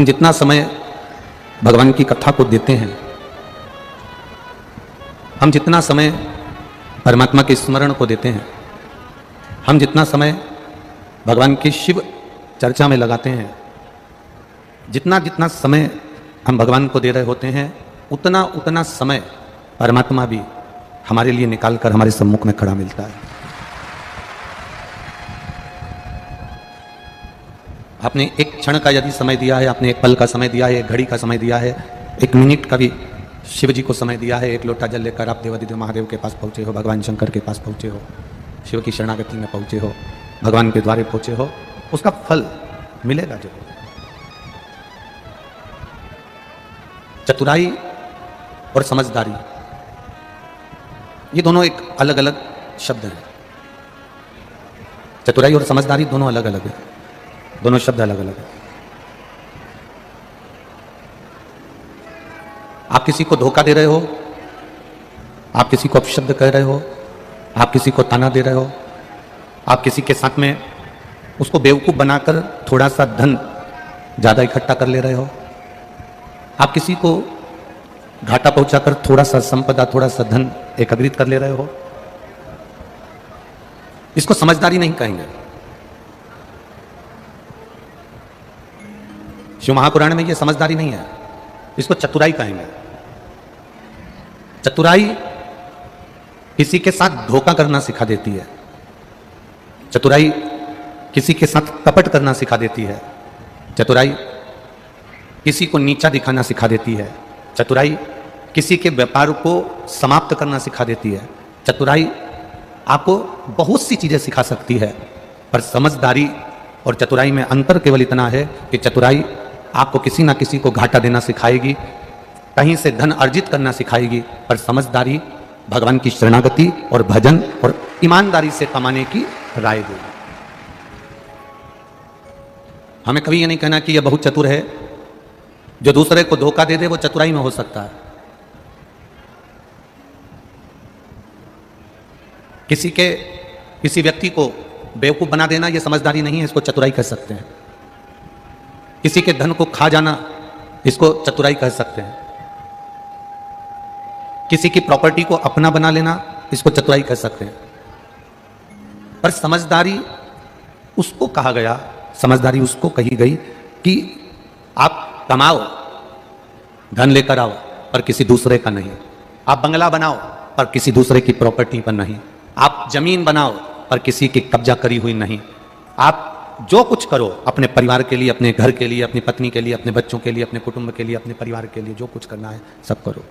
हम जितना समय भगवान की कथा को देते हैं, हम जितना समय परमात्मा के स्मरण को देते हैं, हम जितना समय भगवान की शिव चर्चा में लगाते हैं, जितना जितना समय हम भगवान को दे रहे होते हैं, उतना उतना समय परमात्मा भी हमारे लिए निकाल कर हमारे सम्मुख में खड़ा मिलता है। आपने एक क्षण का यदि समय दिया है, आपने एक पल का समय दिया है, एक घड़ी का समय दिया है, एक मिनट का भी शिव जी को समय दिया है, एक लोटा जल लेकर आप देवादिदेव महादेव के पास पहुंचे हो, भगवान शंकर के पास पहुंचे हो, शिव की शरणागति में पहुंचे हो, भगवान के द्वारे पहुंचे हो, उसका फल मिलेगा जरूर। चतुराई और समझदारी, ये दोनों एक अलग अलग शब्द हैं। चतुराई और समझदारी दोनों अलग अलग है, दोनों शब्द अलग अलग है। आप किसी को धोखा दे रहे हो, आप किसी को अपशब्द कह रहे हो, आप किसी को ताना दे रहे हो, आप किसी के साथ में उसको बेवकूफ बनाकर थोड़ा सा धन ज्यादा इकट्ठा कर ले रहे हो, आप किसी को घाटा पहुंचाकर थोड़ा सा संपदा, थोड़ा सा धन एकत्रित कर ले रहे हो, इसको समझदारी नहीं कहेंगे। शिव महापुराण में ये समझदारी नहीं है, इसको चतुराई कहेंगे। चतुराई किसी के साथ धोखा करना सिखा देती है, चतुराई किसी के साथ कपट करना सिखा देती है, चतुराई किसी को नीचा दिखाना सिखा देती है, चतुराई किसी के व्यापार को समाप्त करना सिखा देती है, चतुराई आपको बहुत सी चीजें सिखा सकती है। पर समझदारी और चतुराई में अंतर केवल इतना है कि चतुराई आपको किसी ना किसी को घाटा देना सिखाएगी, कहीं से धन अर्जित करना सिखाएगी, पर समझदारी भगवान की शरणागति और भजन और ईमानदारी से कमाने की राय देगी। हमें कभी ये नहीं कहना कि यह बहुत चतुर है, जो दूसरे को धोखा दे दे वो चतुराई में हो सकता है। किसी व्यक्ति को बेवकूफ बना देना यह समझदारी नहीं है, इसको चतुराई कह सकते हैं। किसी के धन को खा जाना, इसको चतुराई कह सकते हैं। किसी की प्रॉपर्टी को अपना बना लेना, इसको चतुराई कह सकते हैं। पर समझदारी उसको कहा गया, समझदारी उसको कही गई कि आप कमाओ, धन लेकर आओ, पर किसी दूसरे का नहीं। आप बंगला बनाओ, पर किसी दूसरे की प्रॉपर्टी पर नहीं। आप जमीन बनाओ, पर किसी की कब्जा करी हुई नहीं। आप जो कुछ करो अपने परिवार के लिए, अपने घर के लिए, अपनी पत्नी के लिए, अपने बच्चों के लिए, अपने कुटुंब के लिए, अपने परिवार के लिए जो कुछ करना है सब करो,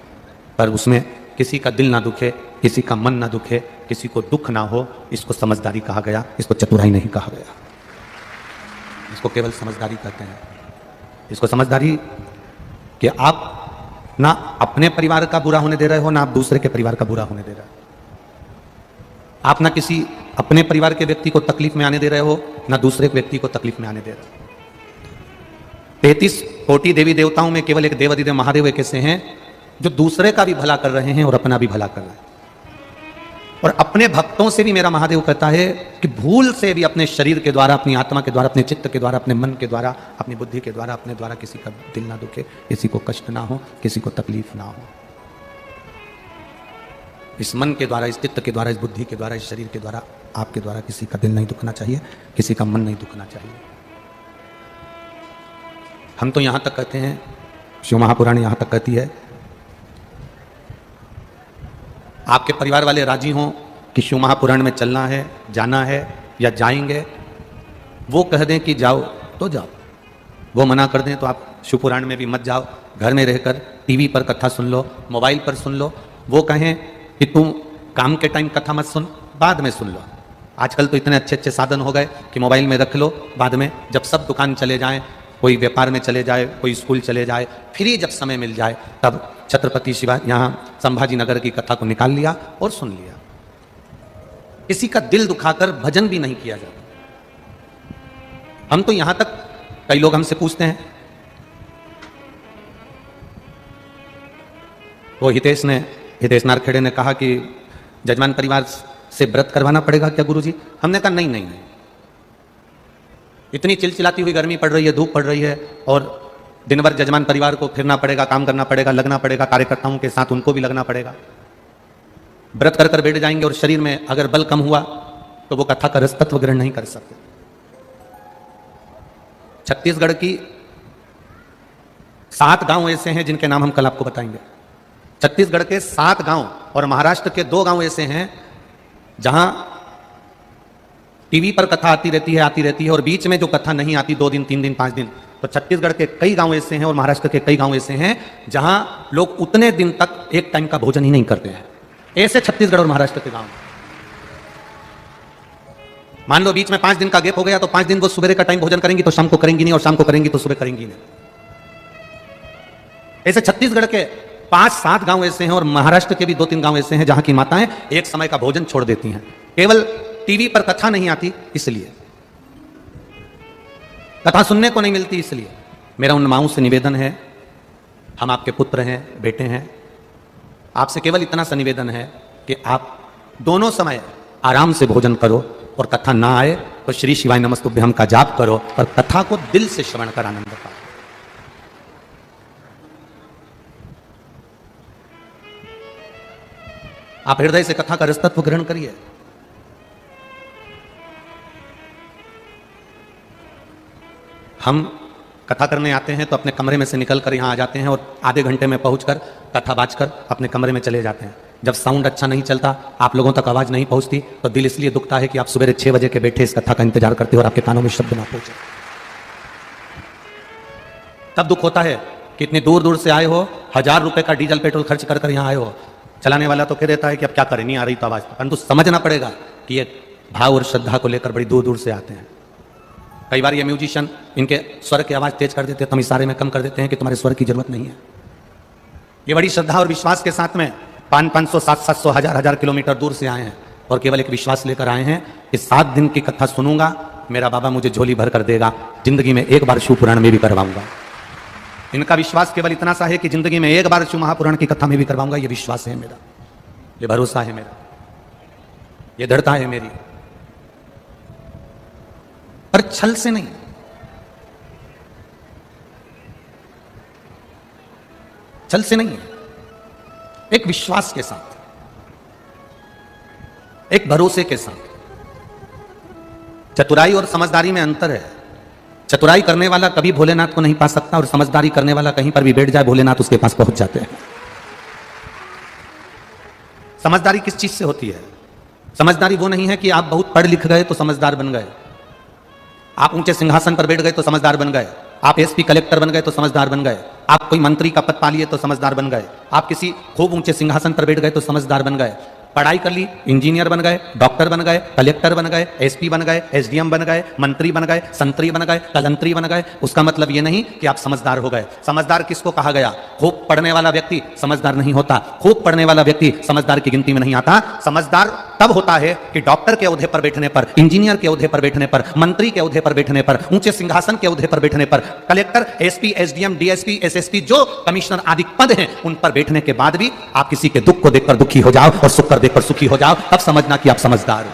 पर उसमें किसी का दिल ना दुखे, किसी का मन ना दुखे, किसी को दुख ना हो। इसको समझदारी कहा गया, इसको चतुराई नहीं कहा गया। इसको केवल समझदारी कहते हैं। इसको समझदारी कि आप ना अपने परिवार का बुरा होने दे रहे हो, ना आप दूसरे के परिवार का बुरा होने दे रहे हो। आप ना किसी अपने परिवार के व्यक्ति को तकलीफ में आने दे रहे हो, ना दूसरे व्यक्ति को तकलीफ में आने दे रहे हो। 33 कोटि देवी देवताओं में केवल एक देवादिदेव महादेव एक ऐसे हैं जो दूसरे का भी भला कर रहे हैं और अपना भी भला कर रहे हैं। और अपने भक्तों से भी मेरा महादेव कहता है कि भूल से भी अपने शरीर के द्वारा, अपनी आत्मा के द्वारा, अपने चित्त के द्वारा, अपने मन के द्वारा, अपनी बुद्धि के द्वारा, अपने द्वारा किसी का दिल ना दुखे, किसी को कष्ट ना हो, किसी को तकलीफ ना हो। इस मन के द्वारा, इस चित्त के द्वारा, इस बुद्धि के द्वारा, इस शरीर के द्वारा, आपके द्वारा किसी का दिल नहीं दुखना चाहिए, किसी का मन नहीं दुखना चाहिए। हम तो यहां तक कहते हैं, शिव महापुराण यहां तक कहती है, आपके परिवार वाले राजी हों कि शिव महापुराण में चलना है, जाना है या जाएंगे, वो कह दें कि जाओ तो जाओ, वो मना कर दें तो आप शिव पुराण में भी मत जाओ, घर में रहकर टीवी पर कथा सुन लो, मोबाइल पर सुन लो। वो कहें कि तुम काम के टाइम कथा मत सुन, बाद में सुन लो। आजकल तो इतने अच्छे अच्छे साधन हो गए कि मोबाइल में रख लो, बाद में जब सब दुकान चले जाएं, कोई व्यापार में चले जाए, कोई स्कूल चले जाए, फ्री जब समय मिल जाए तब छत्रपति शिवा यहाँ संभाजी नगर की कथा को निकाल लिया और सुन लिया। किसी का दिल दुखाकर भजन भी नहीं किया जाता। हम तो यहां तक, कई लोग हमसे पूछते हैं, वो हितेश नारखेड़े ने कहा कि जजमान परिवार से व्रत करवाना पड़ेगा क्या गुरुजी? हमने कहा नहीं नहीं नहीं, इतनी चिलचिलाती हुई गर्मी पड़ रही है, धूप पड़ रही है और दिन भर जजमान परिवार को फिरना पड़ेगा, काम करना पड़ेगा, लगना पड़ेगा, कार्यकर्ताओं के साथ उनको भी लगना पड़ेगा। व्रत कर कर बैठ जाएंगे और शरीर में अगर बल कम हुआ तो वो कथा का रस तत्व ग्रहण नहीं कर सकते। छत्तीसगढ़ की 7 गांव ऐसे हैं जिनके नाम हम कल आपको बताएंगे। छत्तीसगढ़ के 7 गांव और महाराष्ट्र के 2 गांव ऐसे हैं जहां टीवी पर कथा आती रहती है और बीच में जो कथा नहीं आती 2 दिन 3 दिन 5 दिन, तो छत्तीसगढ़ के कई गांव ऐसे हैं और महाराष्ट्र के कई गांव ऐसे हैं जहां लोग उतने दिन तक एक टाइम का भोजन ही नहीं करते हैं। ऐसे छत्तीसगढ़ और महाराष्ट्र के गांव। मान लो बीच में 5 दिन का गैप हो गया तो 5 दिन वो सुबह का टाइम भोजन करेंगी तो शाम को करेंगी नहीं, और शाम को करेंगी तो सुबह करेंगी नहीं। ऐसे छत्तीसगढ़ के 5-7 गांव ऐसे हैं और महाराष्ट्र के भी 2-3 गांव ऐसे हैं जहां की माताएं एक समय का भोजन छोड़ देती हैं, केवल टीवी पर कथा नहीं आती इसलिए, कथा सुनने को नहीं मिलती इसलिए। मेरा उन माओं से निवेदन है, हम आपके पुत्र हैं, बेटे हैं, आपसे केवल इतना सा निवेदन है कि आप दोनों समय आराम से भोजन करो और कथा ना आए तो श्री शिवाय नमस्तुभ्यम का जाप करो और कथा को दिल से श्रवण कर आनंद पाओ। आप हृदय से कथा का रसतत्व ग्रहण करिए। हम कथा करने आते हैं तो अपने कमरे में से निकलकर यहां आ जाते हैं और आधे घंटे में पहुंचकर कथा बाजकर अपने कमरे में चले जाते हैं। जब साउंड अच्छा नहीं चलता, आप लोगों तक आवाज नहीं पहुंचती, तो दिल इसलिए दुखता है कि आप सुबह 6 बजे के बैठे इस कथा का इंतजार करते हो और आपके कानों में शब्द ना पहुंचे। तब दुख होता है कि इतनी दूर दूर से आए हो, 1000 रुपए का डीजल पेट्रोल खर्च कर यहां आए हो। चलाने वाला तो कह देता है कि अब क्या करें, नहीं आ रही तो आवाज, परंतु समझना पड़ेगा कि ये भाव और श्रद्धा को लेकर बड़ी दूर दूर से आते हैं। कई बार ये म्यूजिशियन इनके स्वर की आवाज तेज कर देते हैं तो हम इशारे में कम कर देते हैं कि तुम्हारे स्वर की जरूरत नहीं है। ये बड़ी श्रद्धा और विश्वास के साथ में 500, 700, 1000 किलोमीटर दूर से आए हैं और केवल एक विश्वास लेकर आए हैं कि 7 दिन की कथा सुनूंगा, मेरा बाबा मुझे झोली भर कर देगा, जिंदगी में एक बार शिव पुराण में भी करवाऊंगा। इनका विश्वास केवल इतना सा है कि जिंदगी में एक बार शिव महापुराण की कथा में भी करवाऊंगा। ये विश्वास है मेरा, ये भरोसा है मेरा, ये दृढ़ता है मेरी, पर छल से नहीं, छल से नहीं, एक विश्वास के साथ, एक भरोसे के साथ। चतुराई और समझदारी में अंतर है। चतुराई करने वाला कभी भोलेनाथ को नहीं पा सकता और समझदारी करने वाला कहीं पर भी बैठ जाए भोलेनाथ उसके पास पहुंच जाते हैं। समझदारी किस चीज से होती है? समझदारी वो नहीं है कि आप बहुत पढ़ लिख गए तो समझदार बन गए, आप ऊंचे सिंहासन पर बैठ गए तो समझदार बन गए, आप एसपी कलेक्टर बन गए तो समझदार बन गए, आप कोई मंत्री का पद पा लिए तो समझदार बन गए, आप किसी खूब ऊंचे सिंहासन पर बैठ गए तो समझदार बन गए। पढ़ाई कर ली, इंजीनियर बन गए, डॉक्टर बन गए, कलेक्टर बन गए, एसपी बन गए, एसडीएम बन गए, मंत्री बन गए, संतरी बन गए, कलंतरी बन गए, उसका मतलब ये नहीं कि आप समझदार हो गए। समझदार किसको कहा गया? खूब पढ़ने वाला व्यक्ति समझदार नहीं होता, खूब पढ़ने वाला व्यक्ति समझदार की गिनती में नहीं आता। समझदार तब होता है कि डॉक्टर के ओहदे पर बैठने पर, इंजीनियर के ओहदे पर बैठने पर, मंत्री के ओहदे पर बैठने पर, ऊंचे सिंहासन के ओहदे पर बैठने पर, collector, SP, SDM, DSP, SSP, जो कमिश्नर आदि पद हैं, उन पर बैठने के बाद भी आप किसी के दुख को देखकर दुखी हो जाओ और सुख कर देखकर सुखी हो जाओ, तब समझना कि आप समझदार हो।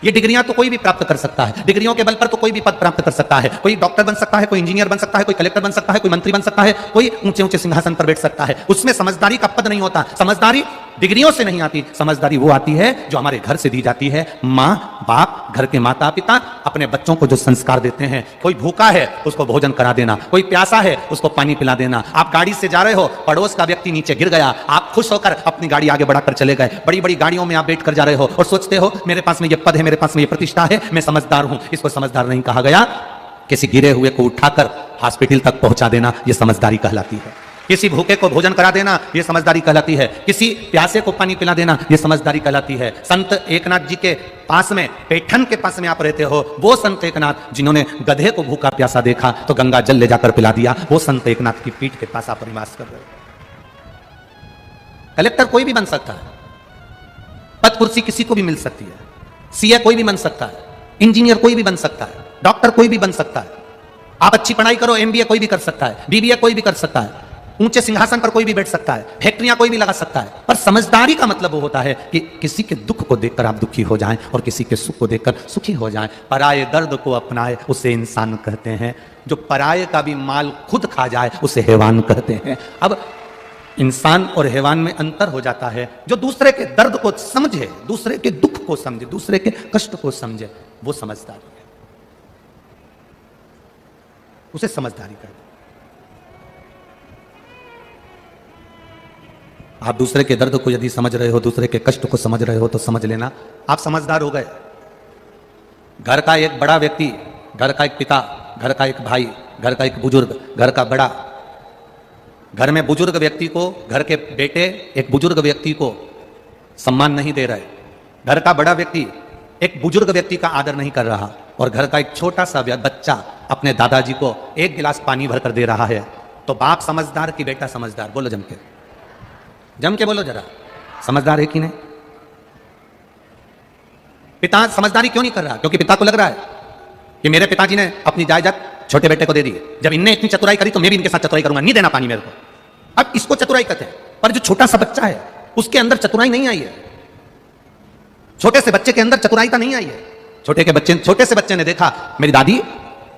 ये डिग्रियां तो कोई भी प्राप्त कर सकता है, डिग्रियों के बल पर तो कोई भी पद प्राप्त कर सकता है। कोई डॉक्टर बन सकता है, कोई इंजीनियर बन सकता है, कोई कलेक्टर बन सकता है, कोई मंत्री बन सकता है, कोई ऊंचे ऊंचे सिंहासन पर बैठ सकता है। उसमें समझदारी का पद नहीं होता। समझदारी डिग्रियों से नहीं आती, समझदारी वो आती है जो हमारे घर से दी जाती है। माँ बाप, घर के माता पिता अपने बच्चों को जो संस्कार देते हैं, कोई भूखा है उसको भोजन करा देना, कोई प्यासा है उसको पानी पिला देना। आप गाड़ी से जा रहे हो, पड़ोस का व्यक्ति नीचे गिर गया, आप खुश होकर अपनी गाड़ी आगे बढ़ाकर चले गए। बड़ी बड़ी गाड़ियों में आप बैठ कर जा रहे हो और सोचते हो मेरे पास में ये पद है, मेरे पास में ये प्रतिष्ठा है, मैं समझदार हूं। इसको समझदार नहीं कहा गया। किसी गिरे हुए को उठाकर हॉस्पिटल तक पहुंचा देना, यह समझदारी कहलाती है। किसी भूखे को भोजन करा देना, यह समझदारी कहलाती है। किसी प्यासे को पानी पिला देना, यह समझदारी कहलाती है। संत एकनाथ जी के पास में, पैठन के पास में आप रहते हो, वो संत एकनाथ जिन्होंने गधे को भूखा प्यासा देखा तो गंगा जल ले जाकर पिला दिया, वो संत एकनाथ की पीठ के पास आप निवास कर रहे हो। कलेक्टर कोई भी बन सकता है, पद कुर्सी किसी को भी मिल सकती है, सीए कोई भी बन सकता है, इंजीनियर कोई भी बन सकता है, डॉक्टर कोई भी बन सकता है। आप अच्छी पढ़ाई करो, एमबीए कोई भी कर सकता है, बीबीए कोई भी कर सकता है। ऊंचे सिंहासन पर कोई भी बैठ सकता है, फैक्ट्रियां कोई भी लगा सकता है, पर समझदारी का मतलब वो होता है कि किसी के दुख को देखकर आप दुखी हो जाएं और किसी के सुख को देखकर सुखी हो जाएं। पराये दर्द को अपनाए उसे इंसान कहते हैं, जो पराये का भी माल खुद खा जाए उसे हैवान कहते हैं। अब इंसान और हैवान में अंतर हो जाता है, जो दूसरे के दर्द को समझे, दूसरे के दुख को समझे, दूसरे के कष्ट को समझे, वो समझदारी है, उसे समझदारी कहते हैं। आप दूसरे के दर्द को यदि समझ रहे हो, दूसरे के कष्ट को समझ रहे हो, तो समझ लेना आप समझदार हो गए। घर का एक बड़ा व्यक्ति, घर का एक पिता, घर का एक भाई, घर का एक बुजुर्ग, घर का बड़ा, घर में बुजुर्ग व्यक्ति को, घर के बेटे एक बुजुर्ग व्यक्ति को सम्मान नहीं दे रहे, घर का बड़ा व्यक्ति एक बुजुर्ग व्यक्ति का आदर नहीं कर रहा, और घर का एक छोटा सा बच्चा अपने दादाजी को एक गिलास पानी भरकर दे रहा है, तो बाप समझदार कि बेटा समझदार? बोलो जम के बोलो जरा, समझदार है कि नहीं? पिता समझदारी क्यों नहीं कर रहा? क्योंकि पिता को लग रहा है कि मेरे पिताजी ने अपनी जायदाद छोटे बेटे को दे दी, जब इनने इतनी चतुराई करी तो मैं भी इनके साथ चतुराई करूंगा, नहीं देना पानी मेरे को। अब इसको चतुराई कहते हैं, पर जो छोटा सा बच्चा है उसके अंदर चतुराई नहीं आई है, छोटे से बच्चे के अंदर चतुराई नहीं आई है। छोटे से बच्चे ने देखा मेरी दादी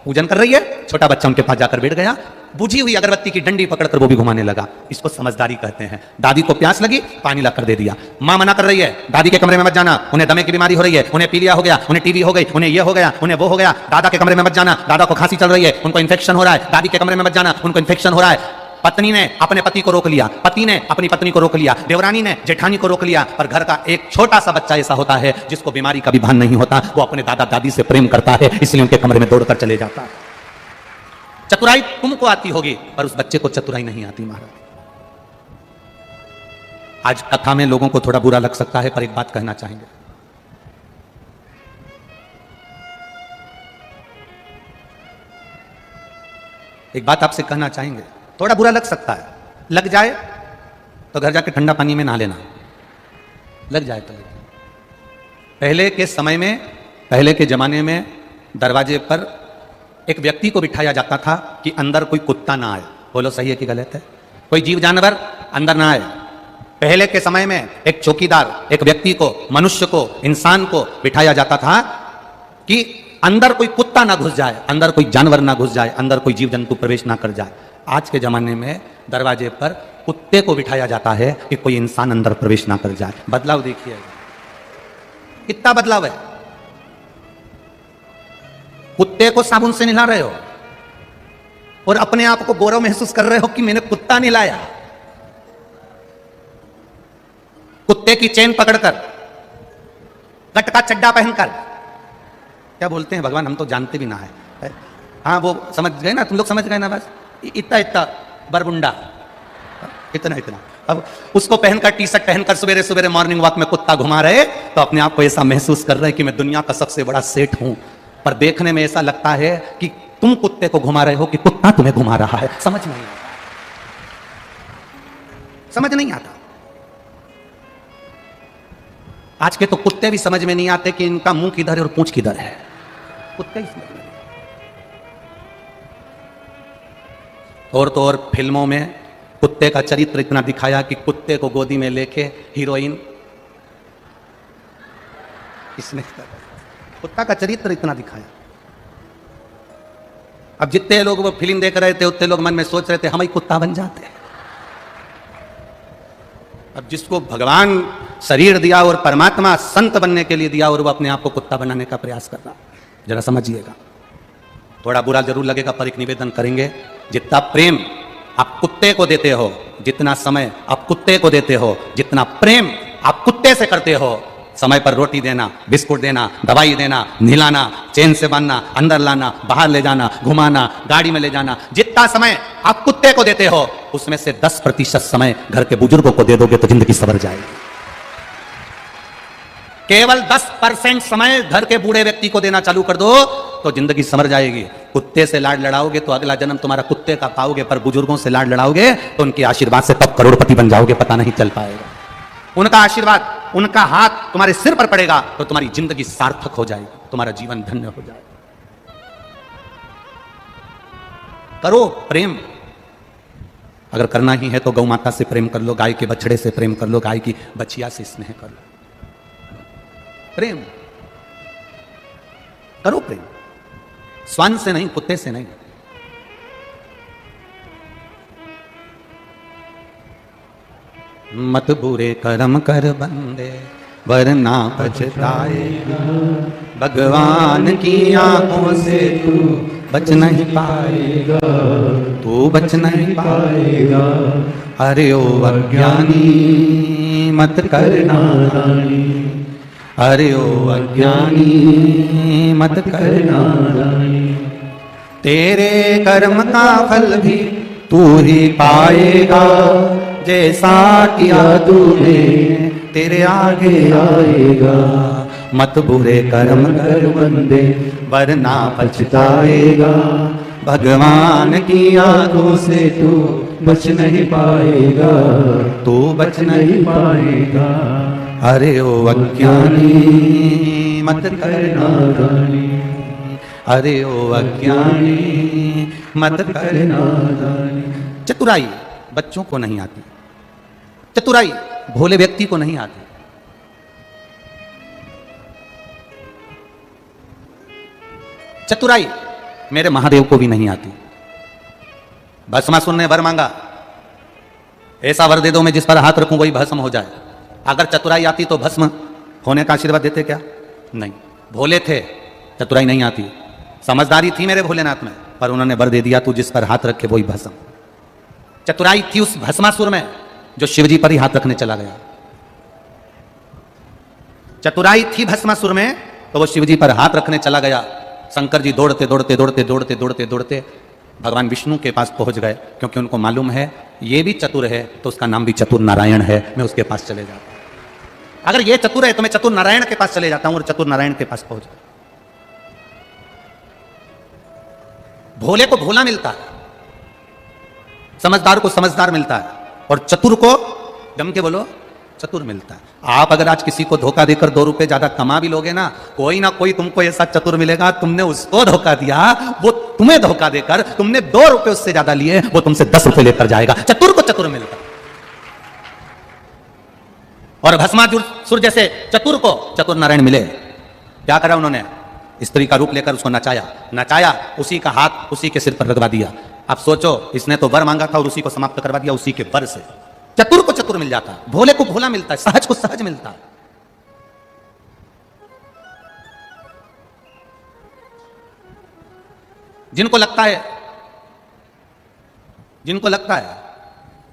पूजन कर रही है, छोटा बच्चा उनके पास जाकर बैठ गया, बुझी हुई अगरबत्ती की डंडी पकड़कर वो भी घुमाने लगा। इसको समझदारी कहते हैं। दादी को प्यास लगी, पानी लाकर दे दिया। मां मना कर रही है, दादी के कमरे में मत जाना, उन्हें दमे की बीमारी हो रही है, उन्हें पीलिया हो गया, उन्हें टीबी हो गई, उन्हें ये हो गया, उन्हें वो हो गया, दादा के कमरे में मत जाना, दादा को खांसी चल रही है, उनको इन्फेक्शन हो रहा है, दादी के कमरे में मत जाना, उनको इन्फेक्शन हो रहा है। पत्नी ने अपने पति को रोक लिया, पति ने अपनी पत्नी को रोक लिया, देवरानी ने जेठानी को रोक लिया, पर घर का एक छोटा सा बच्चा ऐसा होता है जिसको बीमारी का भी भान नहीं होता, वो अपने दादा दादी से प्रेम करता है, इसलिए उनके कमरे में दौड़कर चले जाता है। चतुराई तुमको आती होगी, पर उस बच्चे को चतुराई नहीं आती महाराज। आज कथा में लोगों को थोड़ा बुरा लग सकता है, पर एक बात कहना चाहेंगे। एक बात आपसे कहना चाहेंगे, थोड़ा बुरा लग सकता है, लग जाए तो घर जाके ठंडा पानी में नहा लेना, लग जाए तो। पहले के समय में, पहले के जमाने में दरवाजे पर एक व्यक्ति को बिठाया जाता था कि अंदर कोई कुत्ता ना आए। बोलो सही है कि गलत है? कोई जीव जानवर अंदर ना आए। पहले के समय में एक चौकीदार, एक व्यक्ति को, मनुष्य को, इंसान को बिठाया जाता था कि अंदर कोई कुत्ता ना घुस जाए, अंदर कोई जानवर ना घुस जाए, अंदर कोई जीव जंतु प्रवेश ना कर जाए। आज के जमाने में दरवाजे पर कुत्ते को बिठाया जाता है कि कोई इंसान अंदर प्रवेश ना कर जाए। बदलाव देखिए, कितना बदलाव है। कुत्ते को साबुन से नहला रहे हो और अपने आप को गौरव महसूस कर रहे हो कि मैंने कुत्ता नहलाया। कुत्ते की चेन पकड़कर, कट का चड्डा पहनकर, क्या बोलते हैं भगवान, हम तो जानते भी ना है। हाँ वो समझ गए ना, तुम लोग समझ गए ना, बस इतना इतना बरबुंडा, इतना इतना। अब उसको पहनकर, टी शर्ट पहनकर सवेरे सवेरे मॉर्निंग वॉक में कुत्ता घुमा रहे, तो अपने आप को ऐसा महसूस कर रहे हैं कि मैं दुनिया का सबसे बड़ा सेठ हूं। पर देखने में ऐसा लगता है कि तुम कुत्ते को घुमा रहे हो कि कुत्ता तुम्हें घुमा रहा है। समझ नहीं आता, समझ नहीं आता। आज के तो कुत्ते भी समझ में नहीं आते कि इनका मुंह किधर है और पूंछ किधर है। कुत्ते ही समझ में नहीं। और तो और फिल्मों में कुत्ते का चरित्र इतना दिखाया कि कुत्ते को गोदी में लेके हीरोइन, इसमें कुत्ता का चरित्र इतना दिखाया। अब जितने लोग वो फिल्म देख रहे थे उतने लोग मन में सोच रहे थे हम ही कुत्ता बन जाते। अब जिसको भगवान शरीर दिया और परमात्मा संत बनने के लिए दिया और वो अपने आप को कुत्ता बनाने का प्रयास कर रहा, जरा समझिएगा। थोड़ा बुरा जरूर लगेगा, पर एक निवेदन करेंगे, जितना प्रेम आप कुत्ते को देते हो, जितना समय आप कुत्ते को देते हो, जितना प्रेम आप कुत्ते से करते हो, समय पर रोटी देना, बिस्कुट देना, दवाई देना, नहलाना, चैन से बांधना, अंदर लाना, बाहर ले जाना, घुमाना, गाड़ी में ले जाना, जितना समय आप कुत्ते को देते हो उसमें से 10% समय घर के बुजुर्गों को दे दोगे तो जिंदगी संवर जाएगी। केवल 10% समय घर के बूढ़े व्यक्ति को देना चालू कर दो तो जिंदगी संवर जाएगी। कुत्ते से लाड लड़ाओगे तो अगला जन्म तुम्हारा कुत्ते का पाओगे, पर बुजुर्गों से लाड लड़ाओगे तो उनके आशीर्वाद से तब करोड़पति बन जाओगे, पता नहीं चल पाएगा। उनका आशीर्वाद, उनका हाथ तुम्हारे सिर पर पड़ेगा तो तुम्हारी जिंदगी सार्थक हो जाएगी, तुम्हारा जीवन धन्य हो जाएगा। करो प्रेम, अगर करना ही है तो गौ माता से प्रेम कर लो, गाय के बछड़े से प्रेम कर लो, गाय की बछिया से स्नेह कर लो। प्रेम करो, प्रेम श्वान से नहीं, कुत्ते से नहीं। मत बुरे कर्म कर बंदे वरना पछताएगा, भगवान की आंखों से तू बच नहीं पाएगा, तू बच नहीं पाएगा। अरे ओ अज्ञानी मत करना रानी, अरे ओ अज्ञानी मत करना रानी, तेरे कर्म का फल भी तू ही पाएगा, जैसा किया तूने तेरे आगे आएगा। मत बुरे कर्म कर बंदे वरना पछताएगा, भगवान की आंखों से तू बच नहीं पाएगा, तू बच नहीं पाएगा। अरे ओ अज्ञानी मत करना रानी, अरे ओ अज्ञानी मत करना रानी। चतुराई बच्चों को नहीं आती, चतुराई भोले व्यक्ति को नहीं आती। चतुराई मेरे महादेव को भी नहीं आती। भस्मासुर ने वर मांगा, ऐसा वर दे दो मैं जिस पर हाथ रखूं वही भस्म हो जाए। अगर चतुराई आती तो भस्म होने का आशीर्वाद देते क्या? नहीं। भोले थे, चतुराई नहीं आती। समझदारी थी मेरे भोलेनाथ में, पर उन्होंने वर दे दिया तू जिस पर हाथ रखे वही भस्म। चतुराई थी उस भस्मासुर में जो शिवजी पर ही हाथ रखने चला गया। चतुराई थी भस्मासुर में तो वो शिवजी पर हाथ रखने चला गया। शंकर जी दौड़ते दौड़ते दौड़ते दौड़ते दौड़ते दौड़ते भगवान विष्णु के पास पहुंच गए, क्योंकि उनको मालूम है ये भी चतुर है तो उसका नाम भी चतुर नारायण है, मैं उसके पास चले जाता हूं। अगर ये चतुर है तो मैं चतुर नारायण के पास चले जाता हूं और चतुर नारायण के पास पहुंच गया। भोले को भोला मिलता है, समझदार को समझदार मिलता है, और चतुर को जम के बोलो चतुर मिलता है। आप अगर आज किसी को धोखा देकर 2 रुपए ज्यादा कमा भी लोगे ना कोई तुमको ऐसा चतुर मिलेगा, तुमने उसको धोखा दिया, वो तुम्हें धोखा देकर तुमने 2 रुपए उससे ज्यादा लिए, वो तुमसे 10 रुपए लेकर जाएगा। चतुर को चतुर मिलता। और भस्मासुर जैसे चतुर को चतुर नारायण मिले। क्या करा उन्होंने? स्त्री का रूप लेकर उसको नचाया, नचाया, उसी का हाथ उसी के सिर पर रगवा दिया। अब सोचो, इसने तो वर मांगा था और उसी को समाप्त करवा दिया उसी के वर से। चतुर को चतुर मिल जाता है, भोले को भोला मिलता है, सहज को सहज मिलता है। जिनको लगता है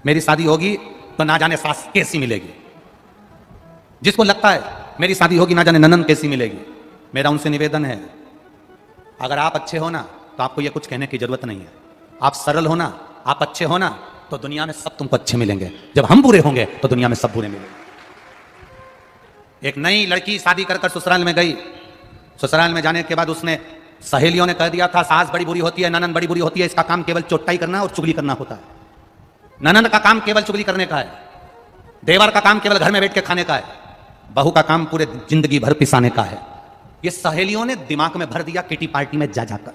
मेरी शादी होगी तो ना जाने सास कैसी मिलेगी, जिसको लगता है मेरी शादी होगी ना जाने ननन कैसी मिलेगी, मेरा उनसे निवेदन है, अगर आप अच्छे हो ना तो आपको ये कुछ कहने की जरूरत नहीं है। आप सरल हो ना, आप अच्छे हो ना तो दुनिया में सब तुमको अच्छे मिलेंगे। जब हम बुरे होंगे तो दुनिया में सब बुरे मिलेंगे। एक नई लड़की शादी कर ससुराल में गई। ससुराल में जाने के बाद उसने सहेलियों ने कह दिया था सास बड़ी बुरी होती है, ननन बड़ी बुरी होती है, इसका काम केवल चोटाई करना और चुगली करना होता है। ननन का काम केवल चुगली करने का है, देवर का काम केवल घर में बैठ के खाने का है, बहू का काम पूरे जिंदगी भर पिसाने का है। ये सहेलियों ने दिमाग में भर दिया, किटी पार्टी में जा जाकर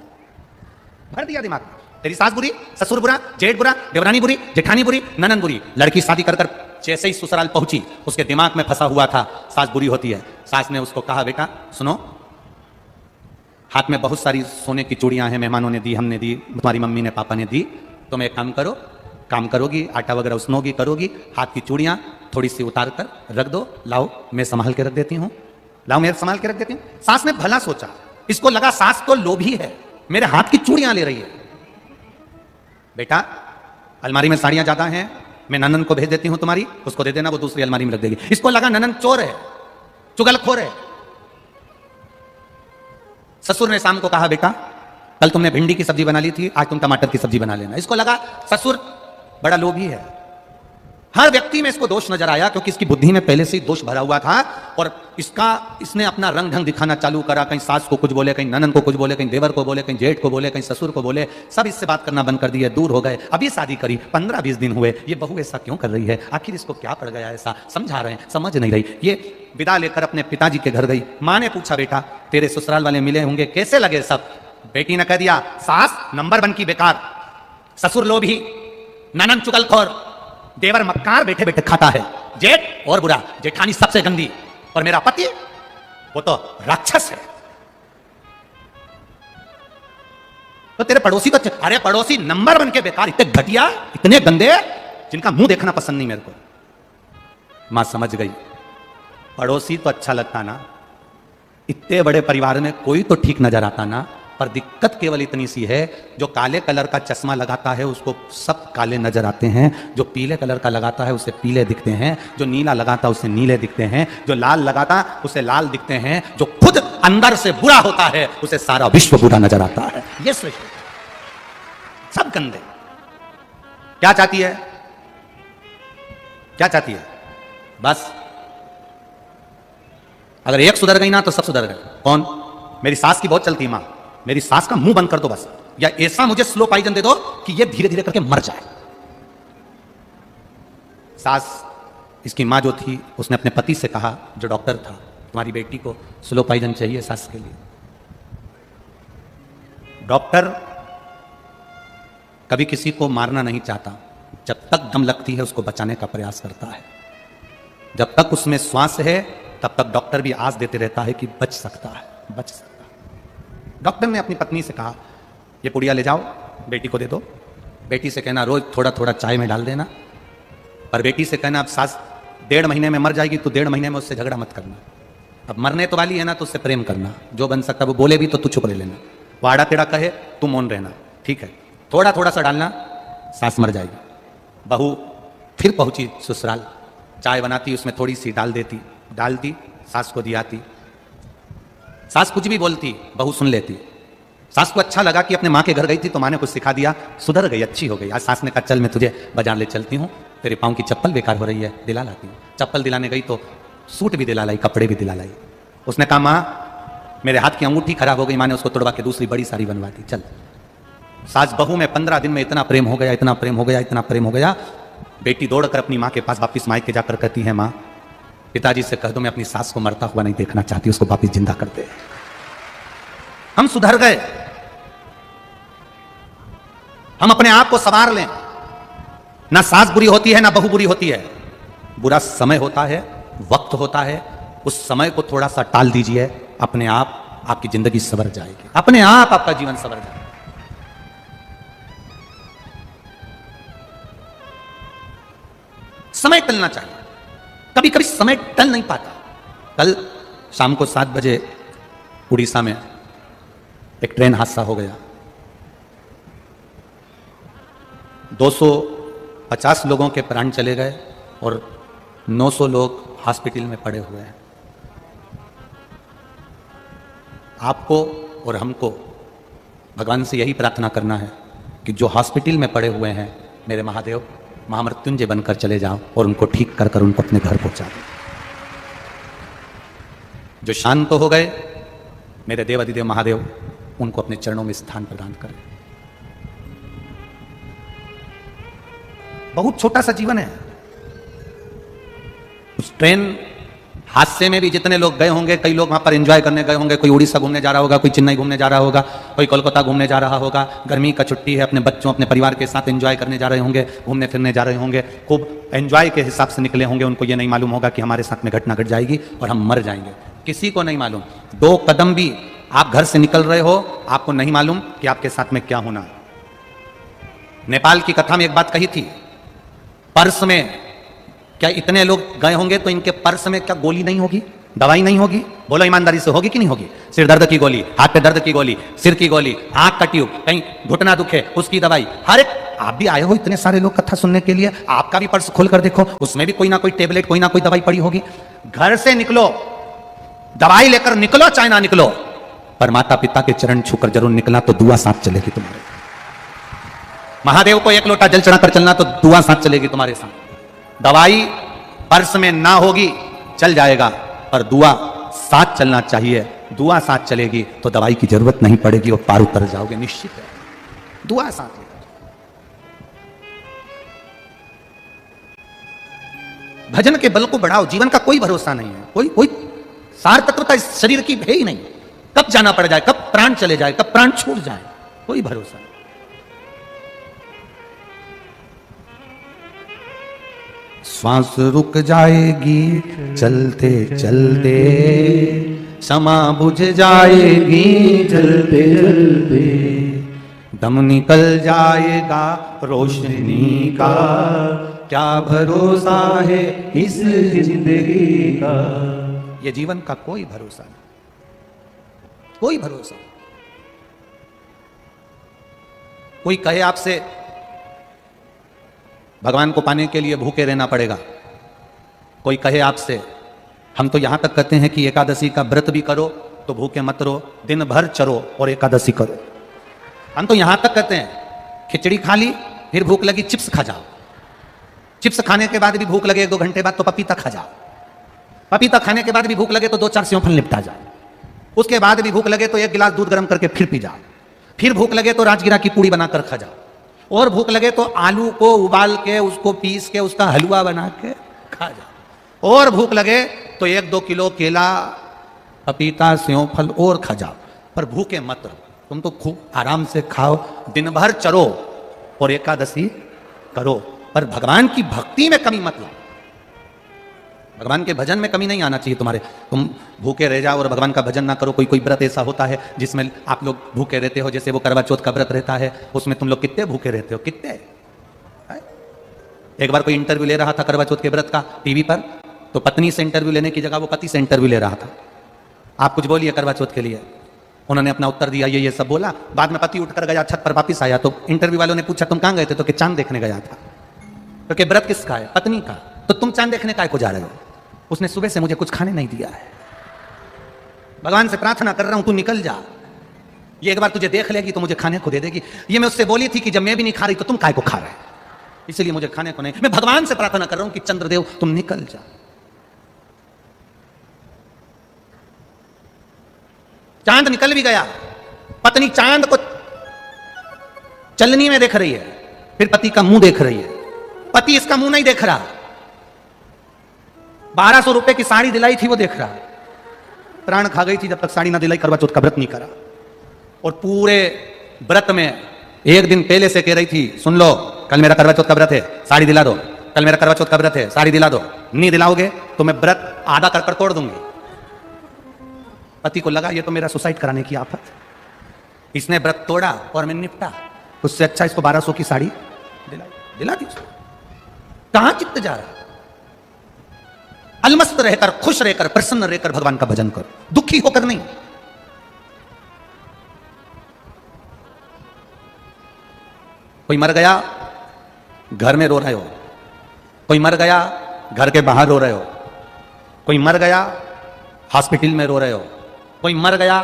भर दिया दिमाग में। तेरी सास बुरी, ससुर बुरा, जेठ बुरा, देवरानी बुरी, जेठानी बुरी, ननन बुरी। लड़की शादी कर जैसे ही ससुराल पहुंची उसके दिमाग में फंसा हुआ था सास बुरी होती है। सास ने उसको कहा बेटा सुनो, हाथ में बहुत सारी सोने की चूड़ियां हैं, मेहमानों ने दी, हमने दी, तुम्हारी मम्मी ने पापा ने दी, तुम एक काम करो, काम करोगी, आटा वगैरह उसनोगी करोगी, हाथ की चूड़ियां थोड़ी सी उतार कर रख दो, लाओ मैं संभाल के रख देती हूँ, लाओ मैं संभाल के रख देती हूँ। सास ने भला सोचा, इसको लगा सास तो लोभी है, मेरे हाथ की चूड़ियां ले रही है। बेटा अलमारी में साड़ियां ज्यादा हैं, मैं ननन को भेज देती हूं तुम्हारी, उसको दे देना, वो दूसरी अलमारी में रख देगी। इसको लगा ननन चोर है, चुगलखोर है। ससुर ने शाम को कहा बेटा कल तुमने भिंडी की सब्जी बना ली थी, आज तुम टमाटर की सब्जी बना लेना। इसको लगा ससुर बड़ा लोभी है। हर व्यक्ति में इसको दोष नजर आया, क्योंकि इसकी बुद्धि में पहले से ही दोष भरा हुआ था, और इसने अपना रंग ढंग दिखाना चालू करा। कहीं सास को कुछ बोले, कहीं ननन को कुछ बोले, कहीं देवर को बोले, कहीं जेठ को बोले, कहीं ससुर को बोले, सब इससे बात करना बंद कर दिए, दूर हो गए। अभी शादी करी 15-20 दिन हुए, ये बहू ऐसा क्यों कर रही है, आखिर इसको क्या पड़ गया ऐसा, समझा रहे हैं, समझ नहीं रही। ये विदा लेकर अपने पिताजी के घर गई। माँ ने पूछा बेटा तेरे ससुराल वाले मिले होंगे, कैसे लगे सब? बेटी ने कह दिया सास नंबर 1 की बेकार, ससुर लोभी, ननन चुगलखोर, देवर मक्कार बैठे बैठे खाता है, जेठ और बुरा, जेठानी सबसे गंदी, और मेरा पति वो तो राक्षस है। तो तेरे पड़ोसी तो, अरे पड़ोसी नंबर वन के बेकार, इतने घटिया, इतने गंदे, जिनका मुंह देखना पसंद नहीं मेरे को। मां समझ गई, पड़ोसी तो अच्छा लगता ना, इतने बड़े परिवार में कोई तो ठीक नजर आता ना, पर दिक्कत केवल इतनी सी है, जो काले कलर का चश्मा लगाता है उसको सब काले नजर आते हैं, जो पीले कलर का लगाता है उसे पीले दिखते हैं, जो नीला लगाता उसे नीले दिखते हैं, जो लाल लगाता उसे लाल दिखते हैं, जो खुद अंदर से बुरा होता है उसे सारा विश्व बुरा नजर आता है। ये सृष्टि, सब गंदे। क्या चाहती है, क्या चाहती है? बस अगर एक सुधर गई ना तो सब सुधर गए। कौन? मेरी सास की बहुत चलती है, मां मेरी सास का मुंह बंद कर दो बस, या ऐसा मुझे स्लो पॉइजन दे दो कि ये धीरे धीरे करके मर जाए। सास, इसकी मां जो थी, उसने अपने पति से कहा, जो डॉक्टर था, तुम्हारी बेटी को स्लो पॉइजन चाहिए सास के लिए। डॉक्टर कभी किसी को मारना नहीं चाहता, जब तक दम लगती है उसको बचाने का प्रयास करता है। जब तक उसमें श्वास है तब तक डॉक्टर भी आस देते रहता है कि बच सकता है, बच सकता है। डॉक्टर ने अपनी पत्नी से कहा, ये पुड़िया ले जाओ, बेटी को दे दो, बेटी से कहना रोज थोड़ा थोड़ा चाय में डाल देना, पर बेटी से कहना अब सास 1.5 महीने में मर जाएगी तो 1.5 महीने में उससे झगड़ा मत करना, अब मरने तो वाली है ना तो उससे प्रेम करना, जो बन सकता वो बोले भी तो तू चुप रह लेना, वो आड़ा टेढ़ा कहे तू मौन रहना, ठीक है, थोड़ा थोड़ा सा डालना, सास मर जाएगी। बहू फिर पहुंची ससुराल, चाय बनाती उसमें थोड़ी सी डाल देती, डालती सास को दियाती, सास कुछ भी बोलती बहू सुन लेती। सास को अच्छा लगा कि अपने माँ के घर गई थी तो माँ ने कुछ सिखा दिया, सुधर गई, अच्छी हो गई। आज सास ने कहा चल मैं तुझे बाजार ले चलती हूँ, तेरे पाँव की चप्पल बेकार हो रही है, दिला लाती हूँ। चप्पल दिलाने गई तो सूट भी दिला लाई, कपड़े भी दिला लाई। उसने कहा माँ मेरे हाथ की अंगूठी खराब हो गई, माँ ने उसको तोड़वा के दूसरी बड़ी सारी बनवा दी। चल, सास बहू में 15 दिन में इतना प्रेम हो गया, इतना प्रेम हो गया, इतना प्रेम हो गया। बेटी दौड़कर अपनी माँ के पास वापिस मायके जाकर कहती है, माँ पिताजी से कह दो मैं अपनी सास को मरता हुआ नहीं देखना चाहती, उसको वापिस जिंदा कर दे। हम सुधर गए, हम अपने आप को संवार लें। ना सास बुरी होती है ना बहू बुरी होती है, बुरा समय होता है, वक्त होता है, उस समय को थोड़ा सा टाल दीजिए, अपने आप आपकी जिंदगी संवर जाएगी, अपने आप आपका जीवन संवर जाएगा। समय टलना चाहिए, कभी कभी समय टल नहीं पाता। कल शाम को 7 बजे उड़ीसा में एक ट्रेन हादसा हो गया, 250 लोगों के प्राण चले गए और 900 लोग हॉस्पिटल में पड़े हुए हैं। आपको और हमको भगवान से यही प्रार्थना करना है कि जो हॉस्पिटल में पड़े हुए हैं, मेरे महादेव महामृत्युंजय बनकर चले जाओ और उनको ठीक कर कर उनको अपने घर पहुंचा दो। जो शांत हो गए, मेरे देव अधिदेव महादेव उनको अपने चरणों में स्थान प्रदान करें। बहुत छोटा सा जीवन है। उस ट्रेन हादसे में भी जितने लोग गए होंगे, कई लोग वहां पर एंजॉय करने गए होंगे, कोई उड़ीसा घूमने जा रहा होगा, कोई चेन्नई घूमने जा रहा होगा, कोई कोलकाता घूमने जा रहा होगा, गर्मी का छुट्टी है, अपने बच्चों अपने परिवार के साथ एंजॉय करने जा रहे होंगे, घूमने फिरने जा रहे होंगे, खूब एंजॉय के हिसाब से निकले होंगे। उनको ये नहीं मालूम होगा कि हमारे साथ में घटना घट जाएगी और हम मर जाएंगे, किसी को नहीं मालूम। 2 कदम भी आप घर से निकल रहे हो, आपको नहीं मालूम कि आपके साथ में क्या होना। नेपाल की कथा में एक बात कही थी, पर्स में क्या इतने लोग गए होंगे तो इनके पर्स में क्या गोली नहीं होगी, दवाई नहीं होगी? बोलो ईमानदारी से, होगी कि नहीं होगी? सिर दर्द की गोली, हाथ पे दर्द की गोली, सिर की गोली, आंख का ट्यूब, कहीं घुटना दुखे उसकी दवाई, हर एक। आप भी आए हो इतने सारे लोग कथा सुनने के लिए, आपका भी पर्स खोल कर देखो, उसमें भी कोई ना कोई टेबलेट, कोई ना कोई दवाई पड़ी होगी। घर से निकलो, दवाई लेकर निकलो चाहे ना निकलो, पर माता पिता के चरण छूकर जरूर निकलना, तो दुआ साथ चलेगी तुम्हारे। महादेव को 1 लोटा जल चढ़ाकर चलना तो दुआ साथ चलेगी तुम्हारे साथ। दवाई पर्स में ना होगी चल जाएगा, पर दुआ साथ चलना चाहिए। दुआ साथ चलेगी तो दवाई की जरूरत नहीं पड़ेगी और पार उतर जाओगे, निश्चित है। दुआ साथ लेकर, भजन के बल को बढ़ाओ। जीवन का कोई भरोसा नहीं है, कोई सार तत्वता इस शरीर की है ही नहीं। कब जाना पड़ जाए, कब प्राण चले जाए, कब प्राण छूट जाए, कोई भरोसा नहीं। श्वास रुक जाएगी चलते चलते, क्षमा बुझ जाएगी चलते चलते, दम निकल जाएगा रोशनी का, क्या भरोसा है इस जिंदगी का। ये जीवन का कोई भरोसा नहीं, कोई भरोसा। कोई कहे आपसे भगवान को पाने के लिए भूखे रहना पड़ेगा, कोई कहे आपसे, हम तो यहां तक कहते हैं कि एकादशी का व्रत भी करो तो भूखे मत रहो, दिन भर चरो और एकादशी करो। हम तो यहां तक कहते हैं खिचड़ी खा ली, फिर भूख लगी चिप्स खा जाओ, चिप्स खाने के बाद भी भूख लगे 1-2 घंटे बाद तो पपीता खा जाओ, पपीता खाने के बाद भी भूख लगे तो 2-4 सेवफल निपटा जाओ, उसके बाद भी भूख लगे तो 1 गिलास दूध गर्म करके फिर पी जाओ, फिर भूख लगे तो राजगिरा की पूड़ी बनाकर खा जाओ, और भूख लगे तो आलू को उबाल के उसको पीस के उसका हलवा बना के खा जाओ, और भूख लगे तो 1-2 किलो केला पपीता सेवफल और खा जाओ, पर भूखे मत रहो। तुम तो खूब आराम से खाओ, दिन भर चरो और एकादशी करो, पर भगवान की भक्ति में कमी मत लो, भगवान के भजन में कमी नहीं आना चाहिए तुम्हारे। तुम भूखे रह जाओ और भगवान का भजन ना करो। कोई कोई व्रत ऐसा होता है जिसमें आप लोग भूखे रहते हो, जैसे वो करवा चौथ का व्रत रहता है, उसमें तुम लोग कितने भूखे रहते हो, कितने। एक बार कोई इंटरव्यू ले रहा था करवा चौथ के व्रत का टीवी पर, तो पत्नी से इंटरव्यू लेने की जगह वो पति से इंटरव्यू ले रहा था। आप कुछ बोलिए करवा चौथ के लिए, उन्होंने अपना उत्तर दिया, ये सब बोला। बाद में पति उठकर गया, छत पर वापिस आया तो इंटरव्यू वालों ने पूछा तुम कहां गए थे, तो कि चांद देखने गया था। तो कि व्रत किसका है, पत्नी का। तो तुम चांद देखने काय को जा रहे हो, उसने सुबह से मुझे कुछ खाने नहीं दिया है, भगवान से प्रार्थना कर रहा हूं तू निकल जा, ये एक बार तुझे देख लेगी तो मुझे खाने को दे देगी। ये मैं उससे बोली थी कि जब मैं भी नहीं खा रही तो तुम काय को खा रहे, इसलिए मुझे खाने को नहीं। मैं भगवान से प्रार्थना कर रहा हूं कि चंद्रदेव तुम निकल जा। चांद निकल भी गया, पत्नी चांद को चलनी में देख रही है, फिर पति का मुंह देख रही है, पति इसका मुंह नहीं देख रहा। 1200 रुपए की साड़ी दिलाई थी वो देख रहा, प्राण खा गई थी जब तक साड़ी ना दिलाई, करवा चौथ का व्रत नहीं करा। और पूरे व्रत में एक दिन पहले से कह रही थी सुन लो कल मेरा करवा चौथ का व्रत है, साड़ी दिला दो, कल मेरा करवा चौथ का व्रत है, साड़ी दिला दो, नहीं दिलाओगे तो मैं व्रत आधा कर तोड़ दूंगी। पति को लगा ये तो मेरा सुसाइड कराने की आफत, इसने व्रत तोड़ा और मैं निपटा, उससे अच्छा इसको 1200 की साड़ी दिला दी। कहां चित्त जा रहा, अलमस्त रहकर खुश रहकर प्रसन्न रहकर भगवान का भजन करो, दुखी होकर नहीं। कोई मर गया घर में रो रहे हो, कोई मर गया घर के बाहर रो रहे हो, कोई मर गया हॉस्पिटल में रो रहे हो, कोई मर गया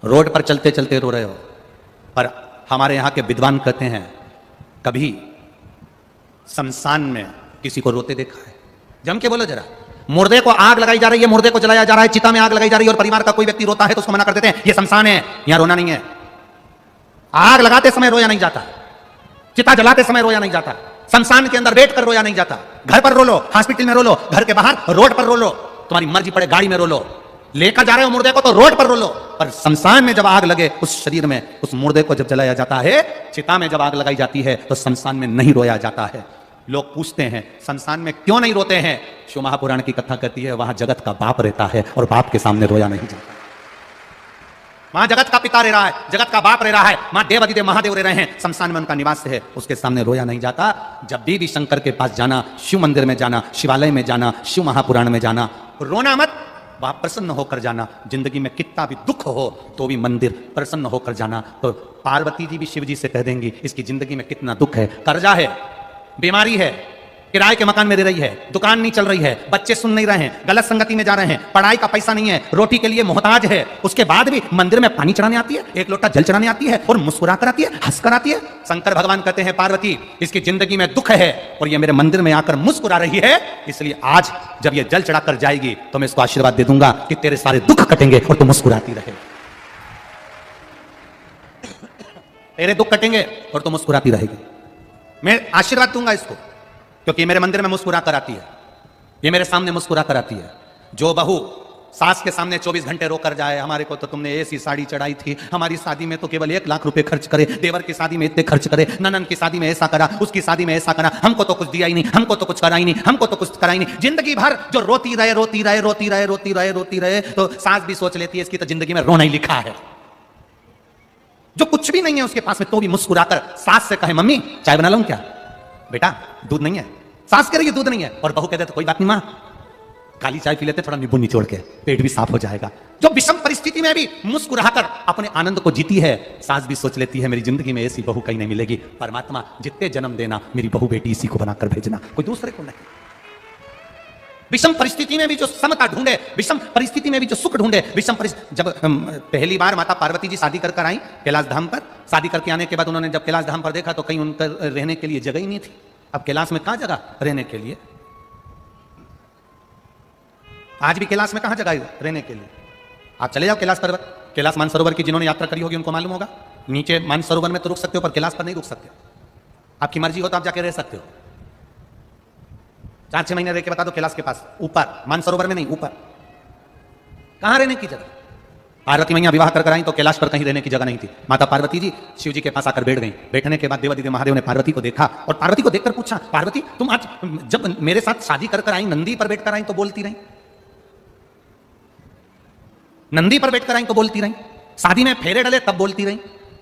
रोड पर चलते चलते रो रहे हो। पर हमारे यहां के विद्वान कहते हैं कभी शमशान में किसी को रोते देखा है? जम के बोलो जरा। मुर्दे को आग लगाई जा रही है, मुर्दे को जलाया जा रहा है, चिता में आग लगाई जा रही है और परिवार का कोई व्यक्ति रोता है तो उसको मना कर देते हैं ये शमशान है, यहां रोना नहीं है। आग लगाते समय रोया नहीं जाता, चिता जलाते समय रोया नहीं जाता, शमशान के अंदर बैठ कर रोया नहीं जाता। घर पर रो लो, हॉस्पिटल में रो लो, घर के बाहर रोड पर रो लो, तुम्हारी मर्जी पड़े गाड़ी में रो लो, लेकर जा रहे हो मुर्दे को तो रोड पर रो लो। पर शमशान में जब आग लगे उस शरीर में, उस मुर्दे को जब जलाया जाता है, चिता में जब आग लगाई जाती है तो शमशान में नहीं रोया जाता है। लोग पूछते हैं शमशान में क्यों नहीं रोते हैं? शिव महापुराण की कथा कहती है वहां जगत का बाप रहता है और बाप के सामने रोया नहीं जाता। वहां जगत का पिता रह रहा है, जगत का बाप रह रहा है, मां देव अधिदेव महादेव रह रहे हैं, शमशान में उनका निवास है, उसके सामने रोया नहीं जाता। जब भी शंकर के पास जाना, शिव मंदिर में जाना, शिवालय में जाना, शिव महापुराण में जाना, रोना मत, वहां प्रसन्न होकर जाना। जिंदगी में कितना भी दुख हो तो भी मंदिर प्रसन्न होकर जाना। तो पार्वती जी भी शिव जी से कह देंगी इसकी जिंदगी में कितना दुख है, कर्जा है, बीमारी है, किराए के मकान में रह रही है, दुकान नहीं चल रही है, बच्चे सुन नहीं रहे हैं, गलत संगति में जा रहे हैं, पढ़ाई का पैसा नहीं है, रोटी के लिए मोहताज है, उसके बाद भी मंदिर में पानी चढ़ाने आती है, एक लोटा जल चढ़ाने आती है और मुस्कुरा कर आती है, हंस कर आती है। शंकर भगवान कहते हैं पार्वती इसकी जिंदगी में दुख है और ये मेरे मंदिर में आकर मुस्कुरा रही है, इसलिए आज जब ये जल चढ़ाकर जाएगी तो मैं इसको आशीर्वाद दे दूंगा कि तेरे सारे दुख कटेंगे और तू मुस्कुराती रहे। तेरे दुख कटेंगे और तू मुस्कुराती रहेगी। मैं आशीर्वाद दूंगा इसको क्योंकि मेरे मंदिर में मुस्कुरा कर आती है, ये मेरे सामने मुस्कुरा कर आती है। जो बहू सास के सामने 24 घंटे रो कर जाए, हमारे को तो तुमने ऐसी साड़ी चढ़ाई थी, हमारी शादी में तो केवल 1 लाख रुपए खर्च करे, देवर की शादी में इतने खर्च करे, ननन की शादी में ऐसा करा, उसकी शादी में ऐसा करा, हमको तो कुछ दिया ही नहीं, हमको तो कुछ करा ही नहीं, हमको तो कुछ करा ही नहीं। जिंदगी भर जो रोती रहे रोती रहे रोती रहे रोती रहे रोती रहे, तो सास भी सोच लेती है इसकी तो जिंदगी में रोना ही लिखा है। जो कुछ भी नहीं है उसके पास में तो भी मुस्कुराकर सास से कहे मम्मी चाय बना लूं क्या, बेटा दूध नहीं है, सास कह रही है दूध नहीं है, और बहू कहते तो कोई बात नहीं मां काली चाय पी लेते, थोड़ा नींबू निचोड़ के, पेट भी साफ हो जाएगा। जो विषम परिस्थिति में भी मुस्कुराकर अपने आनंद को जीती है, सास भी सोच लेती है मेरी जिंदगी में ऐसी बहू कहीं नहीं मिलेगी, परमात्मा जितने जन्म देना मेरी बहू बेटी इसी को बनाकर भेजना, कोई दूसरे को नहीं। विषम परिस्थिति में भी जो समता ढूंढे, विषम परिस्थिति में भी जो सुख ढूंढे, विषम परिस्थिति। जब पहली बार माता पार्वती जी शादी कर आई कैलाश धाम पर, शादी करके आने के बाद उन्होंने जब कैलाश धाम पर देखा तो कहीं उनका रहने के लिए जगह ही नहीं थी। अब कैलाश में कहां जगह रहने के लिए, आज भी कैलाश में कहां जगह रहने के लिए। आप चले जाओ कैलाश पर्वत, कैलाश मानसरोवर की जिन्होंने यात्रा करी होगी उनको मालूम होगा, नीचे मानसरोवर में तो रुक सकते हो पर कैलाश पर नहीं रुक सकते। आपकी मर्जी हो तो आप जाके रह सकते हो, 4-6 महीने रह के बता दो कैलाश के पास, ऊपर मानसरोवर में नहीं, ऊपर। कहां रहने की जगह। पार्वती मैया विवाह कर आई तो कैलाश पर कहीं रहने की जगह नहीं थी। माता पार्वती जी शिव जी के पास आकर बैठ गई। बैठने के बाद देवादिदेव महादेव ने पार्वती को देखा और पार्वती को देखकर पूछा, पार्वती तुम आज जब मेरे साथ शादी कर आई, नंदी पर बैठकर आई तो बोलती रही, नंदी पर बैठकर आई तो बोलती रही, शादी में फेरे डले तब बोलती रही,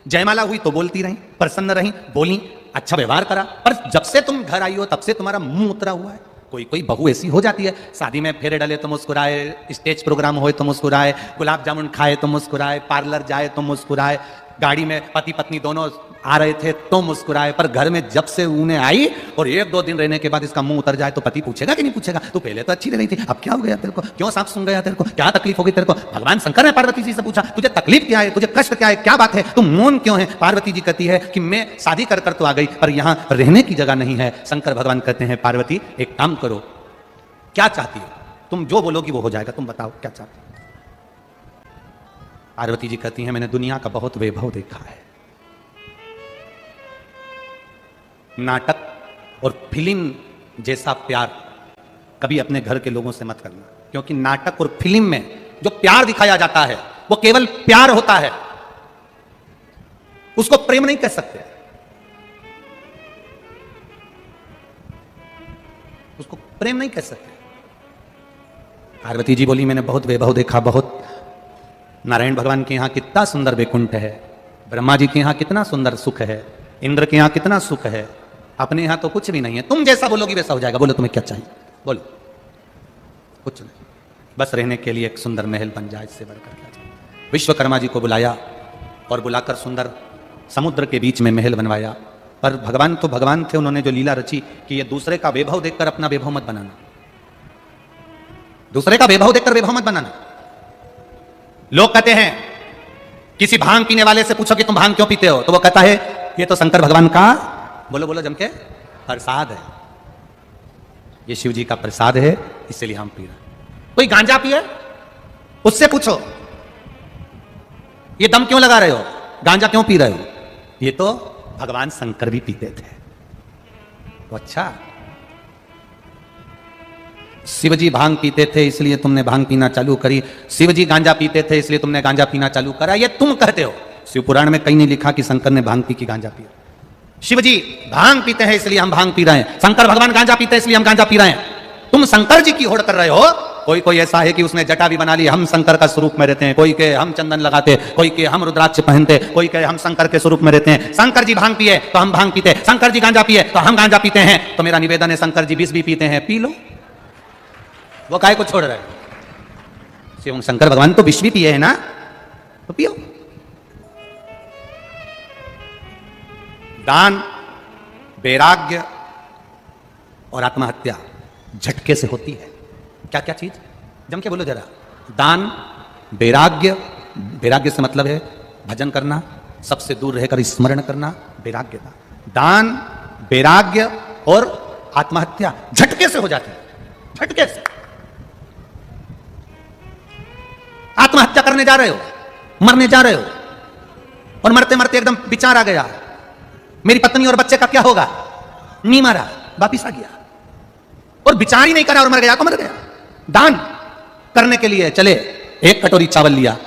जयमाला हुई तो बोलती रही, प्रसन्न रही, बोली, अच्छा व्यवहार करा, पर जब से तुम घर आई हो तब से तुम्हारा मुंह उतरा हुआ है। कोई कोई बहू ऐसी हो जाती है, शादी में फेरे डले तो मुस्कुराए, स्टेज प्रोग्राम होए तो मुस्कुराए, गुलाब जामुन खाए तो मुस्कुराए, पार्लर जाए तो मुस्कुराए, गाड़ी में पति पत्नी दोनों आ रहे थे तो मुस्कुराए, पर घर में जब से उन्हें आई और 1-2 दिन रहने के बाद इसका मुंह उतर जाए तो पति पूछेगा कि नहीं पूछेगा, तू पहले तो अच्छी रह रही थी, अब क्या हो गया तेरे को, क्यों सांप सूंघ गया तेरे को, क्या तकलीफ हो गई तेरे को। भगवान शंकर ने पार्वती जी से पूछा, तुझे तकलीफ क्या है, तुझे कष्ट क्या है, क्या बात है, तुम मौन क्यों है। पार्वती जी कहती है कि मैं शादी कर तो आ गई पर यहां रहने की जगह नहीं है। शंकर भगवान कहते हैं, पार्वती एक काम करो, क्या चाहती हो, तुम जो बोलोगी वो हो जाएगा, तुम बताओ क्या चाहती हो। पार्वती जी कहती हैं, मैंने दुनिया का बहुत वैभव देखा है, नाटक और फिल्म जैसा प्यार कभी अपने घर के लोगों से मत करना, क्योंकि नाटक और फिल्म में जो प्यार दिखाया जाता है वो केवल प्यार होता है, उसको प्रेम नहीं कह सकते, उसको प्रेम नहीं कह सकते। पार्वती जी बोली, मैंने बहुत वैभव देखा, बहुत, नारायण भगवान के यहां कितना सुंदर वैकुंठ है, ब्रह्मा जी के यहां कितना सुंदर सुख है, इंद्र के यहां कितना सुख है, अपने यहां तो कुछ भी नहीं है। तुम जैसा बोलोगी वैसा हो जाएगा, बोलो तुम्हें क्या चाहिए, बोलो। कुछ नहीं, बस रहने के लिए एक सुंदर महल बन जाए, इससे बढ़कर क्या चाहिए। विश्वकर्मा जी को बुलाया और बुलाकर सुंदर समुद्र के बीच में महल बनवाया, पर भगवान तो भगवान थे, उन्होंने जो लीला रची कि ये दूसरे का वैभव देखकर अपना वैभव मत बनाना, दूसरे का वैभव देखकर वैभव मत बनाना। लोग कहते हैं, किसी भांग पीने वाले से पूछो कि तुम भांग क्यों पीते हो, तो वो कहता है ये तो शंकर भगवान का, बोलो बोलो जम के, प्रसाद है, ये शिव जी का प्रसाद है इसलिए हम पी रहे हैं। कोई गांजा पिए, उससे पूछो ये दम क्यों लगा रहे हो, गांजा क्यों पी रहे हो, ये तो भगवान शंकर भी पीते थे। तो अच्छा, शिवजी भांग पीते थे इसलिए तुमने भांग पीना चालू करी, शिवजी गांजा पीते थे इसलिए तुमने गांजा पीना चालू करा, ये तुम कहते हो। शिव पुराण में कहीं नहीं लिखा कि शंकर ने भांग पी की गांजा पिया। शिवजी भांग पीते हैं इसलिए हम भांग पी रहे हैं, शंकर भगवान गांजा पीते हैं इसलिए हम गांजा पी रहे हैं। तुम शंकर जी की होड़ कर रहे हो। कोई कोई ऐसा है कि उसने जटा भी बना ली, हम शंकर का स्वरूप में रहते हैं, कोई के हम चंदन लगाते, कोई के हम रुद्राक्ष पहनते, कोई के हम शंकर के स्वरूप में रहते हैं। शंकर जी भांग पिए तो हम भांग पीते, शंकर जी गांजा पिए तो हम गांजा पीते हैं। तो मेरा निवेदन है, शंकर जी विष भी पीते हैं, पी लो, वो काय को छोड़ रहे हैं। शिव शंकर भगवान तो विष भी पिए है ना, तो पियो। दान, वैराग्य और आत्महत्या झटके से होती है। क्या क्या चीज, जम के बोलो जरा। दान, वैराग्य, वैराग्य से मतलब है भजन करना, सबसे दूर रहकर स्मरण करना, वैराग्यता। दान, वैराग्य और आत्महत्या झटके से हो जाती है, झटके से। आत्महत्या करने जा रहे हो, मरने जा रहे हो, और मरते मरते एकदम विचार आ गया, मेरी पत्नी और बच्चे का क्या होगा, नहीं मारा, वापिस आ गया, और विचार ही नहीं करा और मर गया तो मर गया। दान करने के लिए चले, एक कटोरी चावल लिया,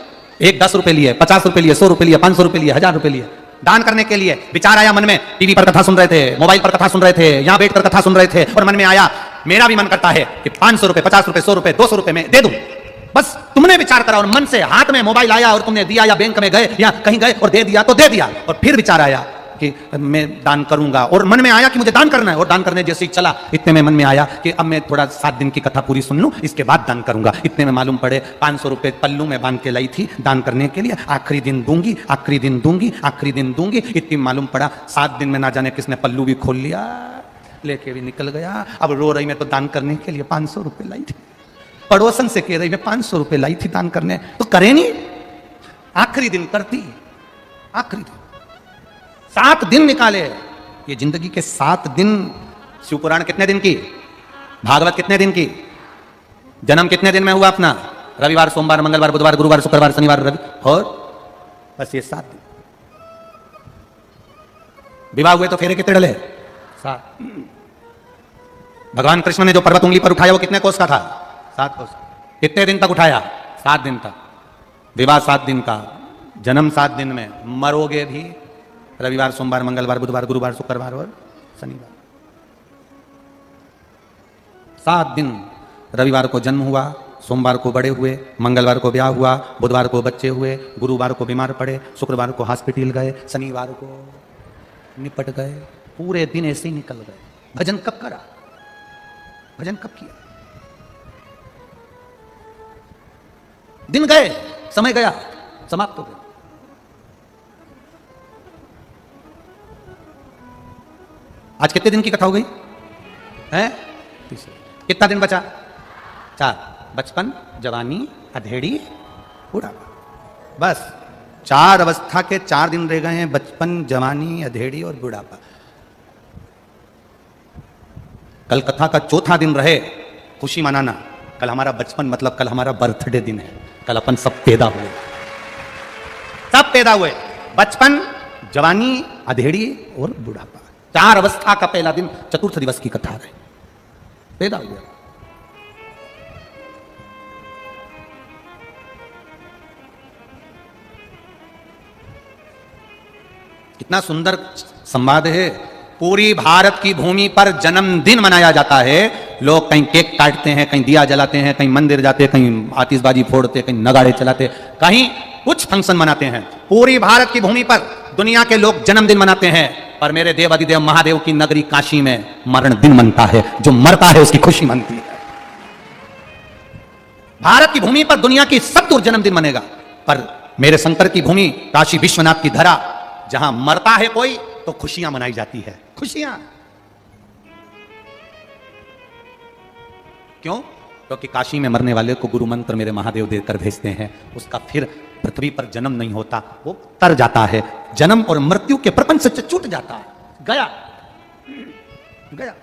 एक 10 रुपए लिए, 50 रुपए लिए, 100 रुपए लिए, 500 रुपए लिए, 1000 रुपए लिए, दान करने के लिए विचार आया मन में, टीवी पर कथा सुन रहे थे, मोबाइल पर कथा सुन रहे थे, यहां बैठकर कथा सुन रहे थे, और मन में आया मेरा भी मन करता है कि 500 रुपए, 50 रुपए, 100 रुपए, 200 रुपए में दे दूं। बस तुमने विचार करा और मन से हाथ में मोबाइल आया और तुमने दिया, या बैंक में गए या कहीं गए और दे दिया तो दे दिया, और फिर विचार आया कि मैं दान करूंगा, और मन में आया कि मुझे दान करना है, और दान करने जैसे ही चला इतने में मन में आया कि अब मैं थोड़ा 7 दिन की कथा पूरी सुन लूं, इसके बाद दान करूंगा। इतने में मालूम पड़े 500 रुपए पल्लू में बांध के लाई थी दान करने के लिए, आखिरी दिन दूंगी, आखिरी दिन दूंगी, आखिरी दिन दूंगी। इतनी मालूम पड़ा 7 दिन में ना जाने किसने पल्लू भी खोल लिया, लेके भी निकल गया। अब रो रही मैं तो दान करने के लिए 500 रुपए लाई थी, पड़ोसन से कह रही मैं 500 रुपए लाई थी दान करने, तो करे नहीं, आखिरी दिन करती, आखिरी दिन 7 दिन निकाले। ये जिंदगी के 7 दिन। शिवपुराण कितने दिन की, भागवत कितने दिन की, जन्म कितने दिन में हुआ अपना, रविवार, सोमवार, मंगलवार, बुधवार, गुरुवार, शुक्रवार, शनिवार, रवि, और बस ये 7 दिन। विवाह हुए तो फेरे कितने डले, 7। भगवान कृष्ण ने जो पर्वत उंगली पर उठाया वो कितने कोस का था, 7 कोस। कितने दिन तक उठाया, 7 दिन तक। विवाह 7 दिन का, जन्म 7 दिन में, मरोगे भी रविवार, सोमवार, मंगलवार, बुधवार, गुरुवार, शुक्रवार और शनिवार। 7 दिन। रविवार को जन्म हुआ, सोमवार को बड़े हुए, मंगलवार को ब्याह हुआ, बुधवार को बच्चे हुए, गुरुवार को बीमार पड़े, शुक्रवार को हॉस्पिटल गए, शनिवार को निपट गए। पूरे दिन ऐसे ही निकल गए। भजन कब करा, भजन कब किया, दिन गए, समय गया, समाप्त हो गया। आज कितने दिन की कथा हो गई है, कितना दिन बचा, 4। बचपन, जवानी, अधेड़ी, बुढ़ापा, बस 4 अवस्था के 4 दिन रह गए हैं, बचपन, जवानी, अधेड़ी और बुढ़ापा। कल कथा का 4था दिन रहे, खुशी मनाना। कल हमारा बचपन मतलब कल हमारा बर्थडे दिन है, कल अपन सब पैदा हुए, सब पैदा हुए, बचपन, जवानी, अधेड़ी और बुढ़ापा। 4 अवस्था का पहला दिन चतुर्थ दिवस की कथा है, पैदा हुआ। कितना सुंदर संवाद है। पूरी भारत की भूमि पर जन्मदिन मनाया जाता है। लोग कहीं केक काटते हैं, कहीं दिया जलाते हैं, कहीं मंदिर जाते हैं, कहीं आतिशबाजी फोड़ते, कहीं नगाड़े चलाते, कहीं कुछ फंक्शन मनाते हैं। पूरी भारत की भूमि पर दुनिया के लोग जन्मदिन मनाते हैं, पर मेरे देव अधिदेव महादेव की नगरी काशी में मरण दिन मनता है। जो मरता है उसकी खुशी मनती है। भारत की भूमि पर दुनिया की सब दूर जन्मदिन मनेगा, पर मेरे शंकर की भूमि काशी विश्वनाथ की धरा, जहां मरता है कोई तो खुशियां मनाई जाती है। खुशियां क्यों? क्योंकि काशी में मरने वाले को गुरु मंत्र मेरे महादेव देकर भेजते हैं, उसका फिर पृथ्वी पर जन्म नहीं होता, वो तर जाता है। जन्म और मृत्यु के प्रपंच से छूट जाता है, गया गया।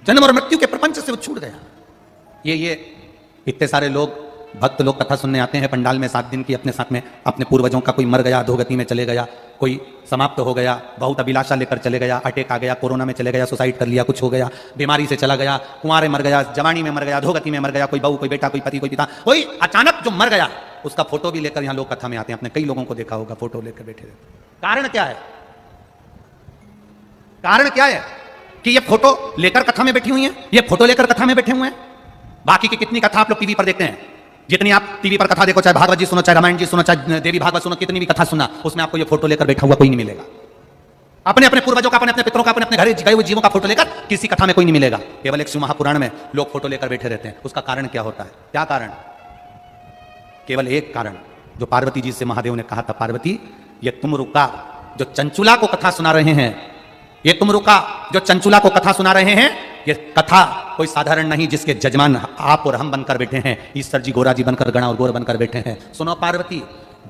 जन्म और मृत्यु के प्रपंच से वो छूट गया। ये इतने सारे लोग, भक्त लोग कथा सुनने आते हैं पंडाल में 7 दिन की, अपने साथ में अपने पूर्वजों का, कोई मर गया, अधोगति में चले गया, कोई समाप्त हो गया, बहुत अभिलाषा लेकर चले गया, अटैक आ गया, कोरोना में चले गया, सुसाइड कर लिया, कुछ हो गया, बीमारी से चला गया, कुंवारे मर गया, जवानी में मर गया, अधोगति में मर गया, कोई बहू, कोई बेटा, कोई पति, कोई पिता, कोई अचानक जो मर गया, उसका फोटो भी लेकर यहाँ लोग कथा में आते हैं। आपने कई लोगों को देखा होगा फोटो लेकर बैठे रहते। कारण क्या है? कारण क्या है कि ये फोटो लेकर कथा में बैठी हुई है, ये फोटो लेकर कथा में बैठे हुए हैं। बाकी की कितनी कथा आप लोग टीवी पर देखते हैं, जितनी आप टीवी पर कथा देखो, चाहे भागवत जी सुनो, चाहे रामायण जी सुनो, चाहे देवी भागवत सुनो, कितनी भी कथा सुना, उसमें आपको ये फोटो लेकर बैठा हुआ कोई नहीं मिलेगा। अपने अपने पूर्वजों का, अपने अपने पितरों का, अपने अपने घर गए हुए जीवों का फोटो लेकर किसी कथा में कोई नहीं मिलेगा। केवल एक शिव महापुराण में लोग फोटो लेकर बैठे रहते हैं। उसका कारण क्या होता है? क्या कारण? केवल एक कारण, जो पार्वती जी से महादेव ने कहा था, पार्वती ये तुम रुका जो चंचुला को कथा सुना रहे हैं, ये तुम रुका जो चंचुला को कथा सुना रहे हैं, ये कथा कोई साधारण नहीं जिसके जजमान आप और हम बनकर बैठे हैं, ईश्वर जी गोरा जी बनकर, गणा और गौर बनकर बैठे हैं। सुनो पार्वती,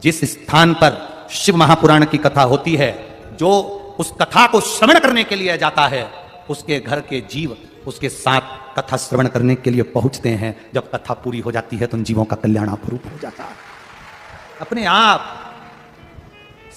जिस स्थान पर शिव महापुराण की कथा होती है, जो उस कथा को श्रवण करने के लिए जाता है, उसके घर के जीव उसके साथ कथा श्रवण करने के लिए पहुंचते हैं। जब कथा पूरी हो जाती है तो उन जीवों का कल्याण अपूर्व हो जाता है। अपने आप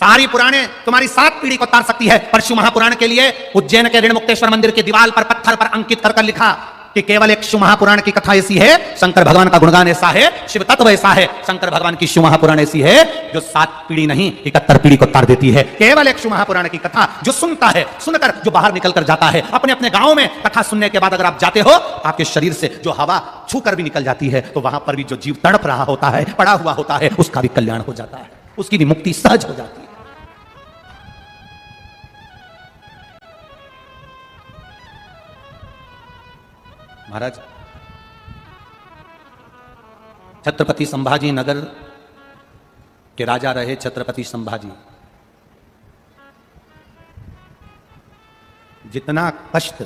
सारी पुराणे तुम्हारी 7 पीढ़ी को तार सकती है, पर शिव महापुराण के लिए उज्जैन के ऋणमुक्तेश्वर मंदिर की दीवार पर पत्थर पर अंकित कर लिखा कि केवल एक शिव महापुराण की कथा ऐसी है, शंकर भगवान का गुणगान ऐसा है, शिव तत्व ऐसा है, शंकर भगवान की शिव महापुराण ऐसी है जो 7 पीढ़ी नहीं 71 पीढ़ी को तार देती है। केवल एक शिव महापुराण की कथा जो सुनता है, सुनकर जो बाहर निकल कर जाता है, अपने अपने गांव में कथा सुनने के बाद अगर आप जाते हो, आपके शरीर से जो हवा छू कर भी निकल जाती है, तो वहां पर भी जो जीव तड़प रहा होता है, पड़ा हुआ होता है, उसका भी कल्याण हो जाता है, उसकी भी मुक्ति सहज हो जाती है। महाराज, छत्रपति संभाजी नगर के राजा रहे छत्रपति संभाजी। जितना कष्ट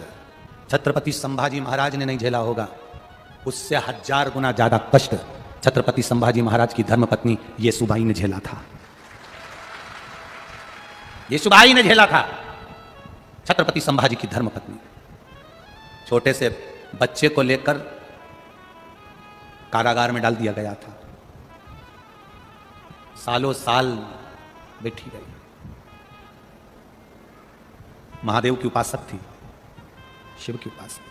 छत्रपति संभाजी महाराज ने नहीं झेला होगा, उससे 1000 गुना ज्यादा कष्ट छत्रपति संभाजी महाराज की धर्मपत्नी येसुबाई ने झेला था। येसुबाई ने झेला था, छत्रपति संभाजी की धर्मपत्नी। छोटे से बच्चे को लेकर कारागार में डाल दिया गया था, सालों साल बैठी रही। महादेव की उपासक थी, शिव की उपासक,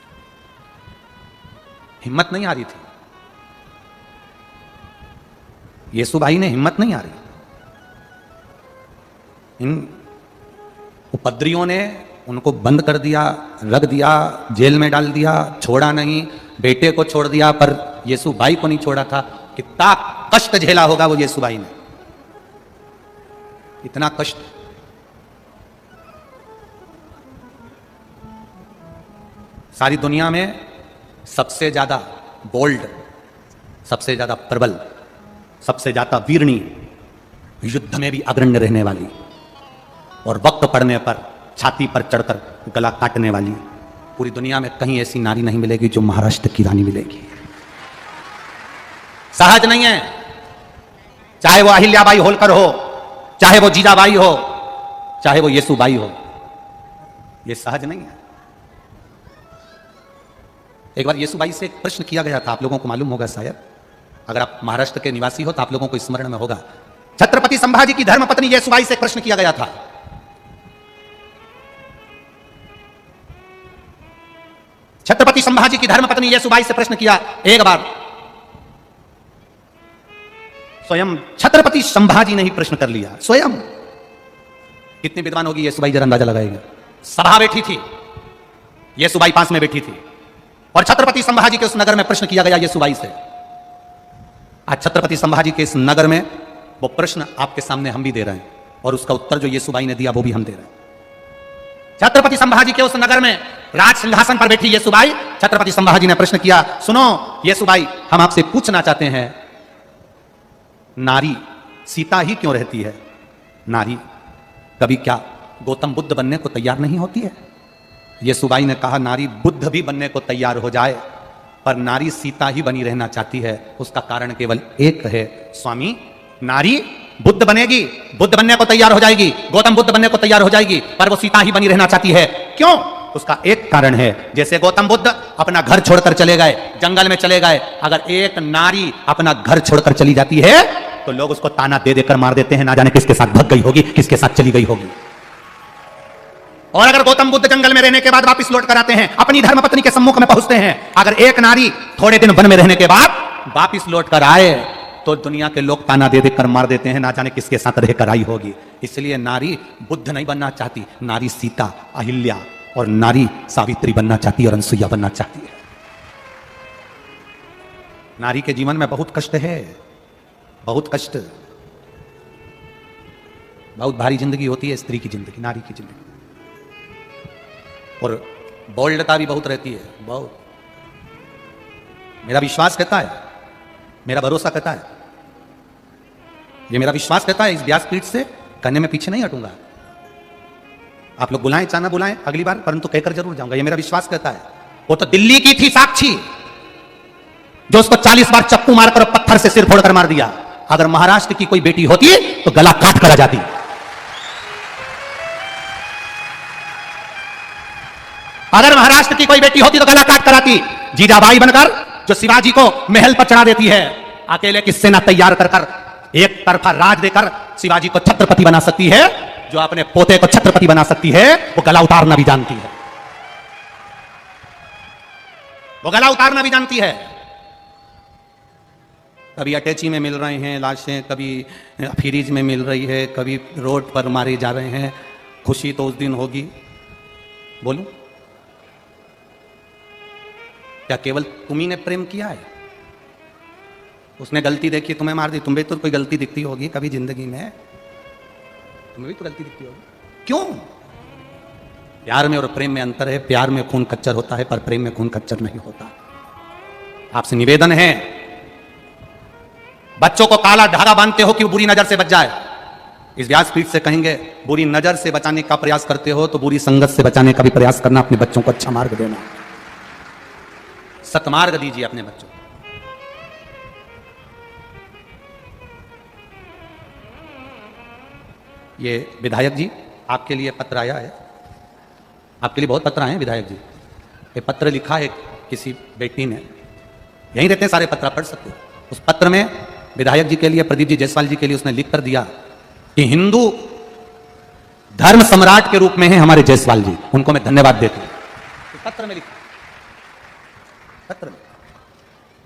हिम्मत नहीं आ रही थी। येसुबाई ने हिम्मत नहीं आ रही। इन उपद्रवियों ने उनको बंद कर दिया, रख दिया, जेल में डाल दिया, छोड़ा नहीं, बेटे को छोड़ दिया, पर येसुबाई को नहीं छोड़ा था। कितना कष्ट झेला होगा वो येसुबाई ने, इतना कष्ट। सारी दुनिया में सबसे ज्यादा बोल्ड, सबसे ज्यादा प्रबल, सबसे ज्यादा वीरणी, युद्ध में भी अग्रण्य रहने वाली और वक्त पड़ने पर छाती पर चढ़कर गला काटने वाली, पूरी दुनिया में कहीं ऐसी नारी नहीं मिलेगी जो महाराष्ट्र की रानी मिलेगी। सहज नहीं है, चाहे वो अहिल्याबाई होलकर हो, चाहे वो जीजाबाई हो, चाहे वो येसुबाई हो, ये सहज नहीं है। एक बार येसुबाई से एक प्रश्न किया गया था, आप लोगों को मालूम होगा शायद, अगर आप महाराष्ट्र के निवासी हो तो आप लोगों को स्मरण में होगा। छत्रपति संभाजी की धर्मपत्नी येसुबाई से प्रश्न किया गया था, छत्रपति संभाजी की धर्मपत्नी येसुबाई से प्रश्न किया एक बार। स्वयं छत्रपति संभाजी ने ही प्रश्न कर लिया, स्वयं। कितनी विद्वान होगी येसुबाई, जरा अंदाजा लगाएगा। सभा बैठी थी, येसुबाई पास में बैठी थी, और छत्रपति संभाजी के उस नगर में प्रश्न किया गया येसुबाई से। आज छत्रपति संभाजी के इस नगर में वो प्रश्न आपके सामने हम भी दे रहे हैं, और उसका उत्तर जो येसुबाई ने दिया वो भी हम दे रहे हैं। छत्रपति संभाजी के उस नगर में राज सिंहासन पर बैठी येसुबाई, छत्रपति संभाजी ने प्रश्न किया, सुनो येसुबाई, हम आपसे पूछना चाहते हैं, नारी सीता ही क्यों रहती है? नारी कभी क्या गौतम बुद्ध बनने को तैयार नहीं होती है? येसुबाई ने कहा, नारी बुद्ध भी बनने को तैयार हो जाए, पर नारी सीता ही बनी रहना चाहती है। उसका कारण केवल एक है, स्वामी, नारी बुद्ध बनेगी, बुद्ध बनने को तैयार हो जाएगी, गौतम बुद्ध बनने को तैयार हो जाएगी, पर वो सीता ही बनी रहना चाहती है। क्यों? उसका एक कारण है, जैसे गौतम बुद्ध अपना घर छोड़कर चले गए, जंगल में चले गए, अगर एक नारी अपना घर छोड़कर चली जाती है तो लोग उसको ताना दे देकर मार देते हैं, ना जाने किसके साथ भग गई होगी, किसके साथ चली गई होगी। और अगर गौतम बुद्ध जंगल में रहने के बाद वापस लौट कर आते हैं, अपनी धर्मपत्नी के सम्मुख में पहुंचते हैं, अगर एक नारी थोड़े दिन वन में रहने के बाद वापस लौट कर आए तो दुनिया के लोग ताना दे देकर मार देते हैं, ना जाने किसके साथ रहकर आई होगी। इसलिए नारी बुद्ध नहीं बनना चाहती, नारी सीता, अहिल्या और नारी सावित्री बनना चाहती है और अनसुईया बनना चाहती है। नारी के जीवन में बहुत कष्ट है, बहुत कष्ट, बहुत भारी जिंदगी होती है स्त्री की जिंदगी, नारी की जिंदगी, और बोल्डता भी बहुत रहती है, बहुत। मेरा विश्वास कहता है, मेरा भरोसा कहता है, ये मेरा विश्वास कहता है, इस व्यासपीठ से कहने में पीछे नहीं हटूंगा। आप लोग बुलाएं चाहे ना बुलाएं अगली बार, परंतु कहकर जरूर जाऊंगा, ये मेरा विश्वास कहता है। वो तो दिल्ली की थी साक्षी, जो उसको 40 बार चप्पू मारकर पत्थर से सिर फोड़कर मार दिया। अगर महाराष्ट्र की कोई बेटी होती तो गला काट कर आ जाती। अगर महाराष्ट्र की कोई बेटी होती तो गला काट कर आती। जीजाबाई बनकर जो शिवाजी को महल पर चढ़ा देती है, अकेले की सेना तैयार कर कर, एक तरफा राज देकर शिवाजी को छत्रपति बना सकती है, जो अपने पोते को छत्रपति बना सकती है वो गला उतारना भी जानती है। वो गला उतारना भी जानती है। कभी अटैची में मिल रहे हैं लाशें, कभी फ्रीज में मिल रही है, कभी रोड पर मारे जा रहे हैं। खुशी तो उस दिन होगी। बोलूं क्या केवल तुम्ही ने प्रेम किया है? उसने गलती देखी, तुम्हें मार दी। तुम्हें तो कोई गलती दिखती होगी कभी जिंदगी में, तुम्हें भी तो गलती दिखती होगी। क्यों? प्यार में और प्रेम में अंतर है। प्यार में खून कच्चर होता है, पर प्रेम में खून कच्चर नहीं होता। आपसे निवेदन है, बच्चों को काला धागा बांधते हो कि वो बुरी नजर से बच जाए। इस व्यासपीठ से कहेंगे, बुरी नजर से बचाने का प्रयास करते हो तो बुरी संगत से बचाने का भी प्रयास करना। अपने बच्चों को अच्छा मार्ग देना, सतमार्ग दीजिए अपने बच्चों को। ये विधायक जी आपके लिए पत्र आया है। आपके लिए बहुत पत्र आए हैं विधायक जी। ये पत्र लिखा है किसी बेटी ने, यहीं रहते हैं सारे पत्र, पढ़ सकते हो। उस पत्र में विधायक जी के लिए, प्रदीप जी जायसवाल जी के लिए उसने लिख कर दिया कि हिंदू धर्म सम्राट के रूप में है हमारे जायसवाल जी, उनको मैं धन्यवाद देता हूं। तो पत्र में लिखा, पत्र में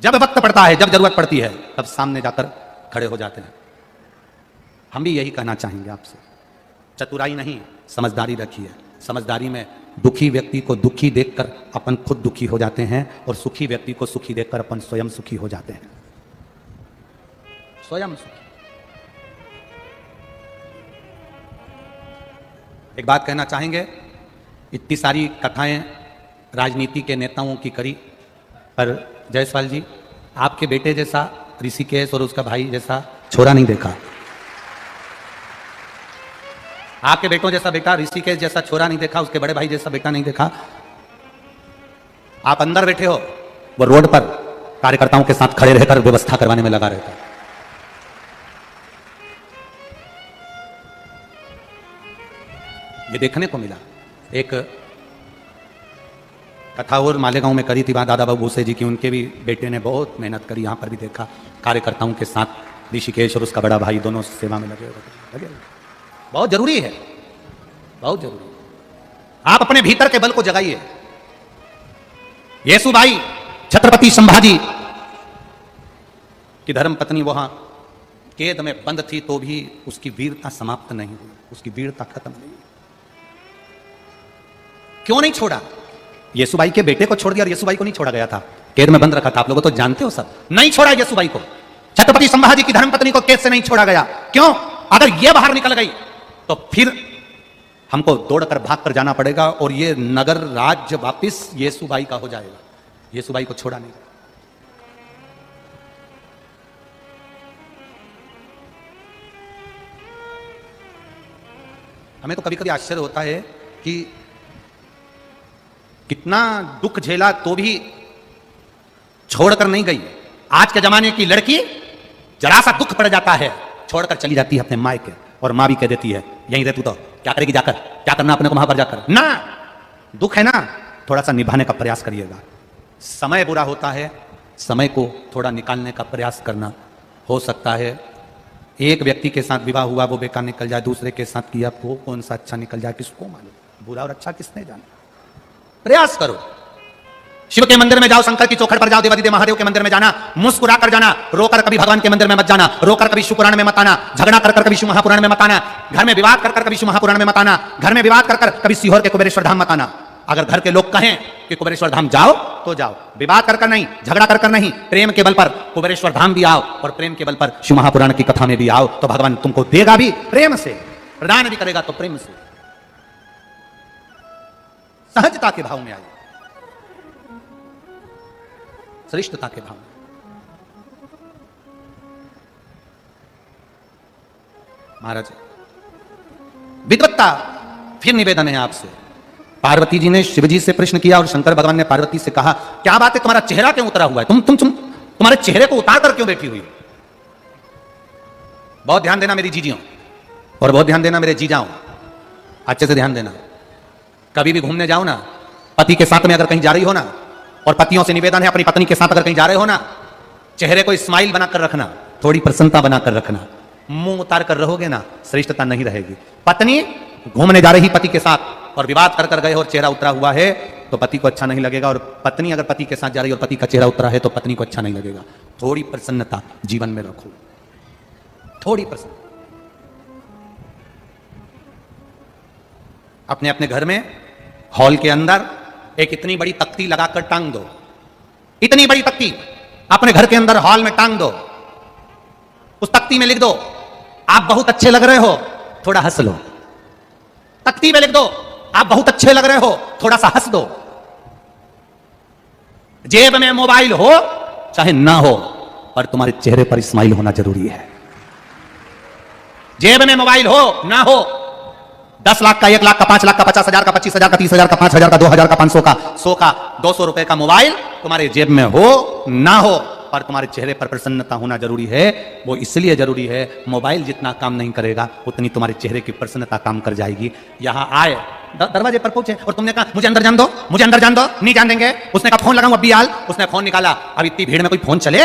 जब वक्त पड़ता है, जब जरूरत पड़ती है, तब सामने जाकर खड़े हो जाते हैं। हम भी यही कहना चाहेंगे आपसे, चतुराई नहीं, समझदारी रखिए। समझदारी में दुखी व्यक्ति को दुखी देखकर अपन खुद दुखी हो जाते हैं, और सुखी व्यक्ति को सुखी देखकर अपन स्वयं सुखी हो जाते हैं। स्वयं सुखी। एक बात कहना चाहेंगे, इतनी सारी कथाएं राजनीति के नेताओं की करी, पर जायसवाल जी आपके बेटे जैसा ऋषिकेश और उसका भाई जैसा छोरा नहीं देखा। आपके बेटों जैसा बेटा, ऋषिकेश जैसा छोरा नहीं देखा, उसके बड़े भाई जैसा बेटा नहीं देखा। आप अंदर बैठे हो, वो रोड पर कार्यकर्ताओं के साथ खड़े रहकर व्यवस्था करवाने में लगा रहता है। ये देखने को मिला। एक कथा और मालेगांव में करी थी वहां दादा बाबू भूसे जी की, उनके भी बेटे ने बहुत मेहनत करी। यहां पर भी देखा कार्यकर्ताओं के साथ ऋषिकेश और उसका बड़ा भाई दोनों सेवा में लगे। बहुत जरूरी है, बहुत जरूरी। आप अपने भीतर के बल को जगाइए। येसुबाई छत्रपति संभाजी की धर्म पत्नी वहां कैद में बंद थी, तो भी उसकी वीरता समाप्त नहीं हुई, उसकी वीरता खत्म नहीं हुई। क्यों नहीं छोड़ा? येसुबाई के बेटे को छोड़ दिया और येसुबाई को नहीं छोड़ा गया था, कैद में बंद रखा था। आप लोगों तो जानते हो सब। नहीं छोड़ा येसुबाई को, छत्रपति संभाजी की धर्मपत्नी को कैद से नहीं छोड़ा गया। क्यों? अगर यह बाहर निकल गई तो फिर हमको दौड़कर भागकर जाना पड़ेगा, और यह नगर राज्य वापिस येसुबाई का हो जाएगा। येसुबाई को छोड़ा नहीं। हमें तो कभी कभी आश्चर्य होता है कि कितना दुख झेला तो भी छोड़कर नहीं गई। आज के जमाने की लड़की जरा सा दुख पड़ जाता है, छोड़कर चली जाती है अपने मायके, और मां भी कह देती है यहीं रह तू, तो क्या करेगी जाकर, क्या करना अपने को वहां पर जाकर। ना, दुख है ना, थोड़ा सा निभाने का प्रयास करिएगा। समय बुरा होता है, समय को थोड़ा निकालने का प्रयास करना। हो सकता है एक व्यक्ति के साथ विवाह हुआ वो बेकार निकल जाए, दूसरे के साथ किया वो कौन सा अच्छा निकल जाए, किसको मालूम। बुरा और अच्छा किसने जाना। प्रयास करो। शिव के मंदिर में जाओ, शंकर की चौखट पर जाओ, देवादिदेव महादेव के मंदिर में जाना, मुस्कुरा कर जाना। रोकर कभी भगवान के मंदिर में मत जाना, रोकर कभी शिव पुराण में मत आना, झगड़ा कर कभी शिव महापुराण में मत आना, घर में विवाद कर कभी शिव महापुराण में मत आना, घर में विवाद कर कभी सीहोर के कुबेरेश्वर धाम मत आना। अगर घर के लोग कहें कि कुबेरेश्वर धाम जाओ तो जाओ, विवाद कर नहीं, झगड़ा कर नहीं, प्रेम के बल पर कुबेरेश्वर धाम भी आओ और प्रेम के बल पर शिव महापुराण की कथा में भी आओ, तो भगवान तुमको देगा भी प्रेम से, प्रदान भी करेगा तो प्रेम से। सहजता के भाव में आइए, श्रेष्ठता के भाव में। महाराज विद्वत्ता, फिर निवेदन है आपसे। पार्वती जी ने शिवजी से प्रश्न किया और शंकर भगवान ने पार्वती से कहा, क्या बात है तुम्हारा चेहरा क्यों उतरा हुआ है, तुम्हारे चेहरे को उतार कर क्यों बैठी हुई। बहुत ध्यान देना मेरी जीजियों, और बहुत ध्यान देना मेरे जीजाओं, अच्छे से ध्यान देना। कभी भी घूमने जाओ ना, पति के साथ में अगर कहीं जा रही हो ना, और पतियों से निवेदन है अपनी पत्नी के साथ अगर कहीं जा रहे हो ना, चेहरे को स्माइल बनाकर रखना, थोड़ी प्रसन्नता बनाकर रखना। मुंह उतार कर रहोगे ना, श्रेष्ठता नहीं रहेगी। पत्नी घूमने जा रही पति के साथ और विवाद कर कर गए और चेहरा उतरा हुआ है तो पति को अच्छा नहीं लगेगा, और पत्नी अगर पति के साथ जा रही और पति का चेहरा उतरा है तो पत्नी को अच्छा नहीं लगेगा। थोड़ी प्रसन्नता जीवन में रखो, थोड़ी प्रसन्नता। अपने अपने घर में हॉल के अंदर एक इतनी बड़ी तख्ती लगाकर टांग दो, इतनी बड़ी तख्ती अपने घर के अंदर हॉल में टांग दो। उस तख्ती में लिख दो आप बहुत अच्छे लग रहे हो, थोड़ा हंस लो। तख्ती में लिख दो आप बहुत अच्छे लग रहे हो, थोड़ा सा हंस दो। जेब में मोबाइल हो चाहे ना हो, पर तुम्हारे चेहरे पर स्माइल होना जरूरी है। जेब में मोबाइल हो ना हो, 10 लाख का, 1 लाख का, 5 लाख का, 50,000 का, 25,000 का, 30,000 का, 5,000 का, 2,000 का, 500 का, 100 का, 200 रुपए का मोबाइल तुम्हारे जेब में हो ना हो, पर तुम्हारे चेहरे पर प्रसन्नता होना जरूरी है। वो इसलिए जरूरी है, मोबाइल जितना काम नहीं करेगा उतनी तुम्हारे चेहरे की प्रसन्नता काम कर जाएगी। यहां आए, दरवाजे पर पहुंचे और तुमने कहा मुझे अंदर जान दो, मुझे अंदर जान दो। नहीं जान देंगे। उसने कहा फोन लगाऊं अभी हाल, उसने फोन निकाला। अब इतनी भीड़ में कोई फोन चले,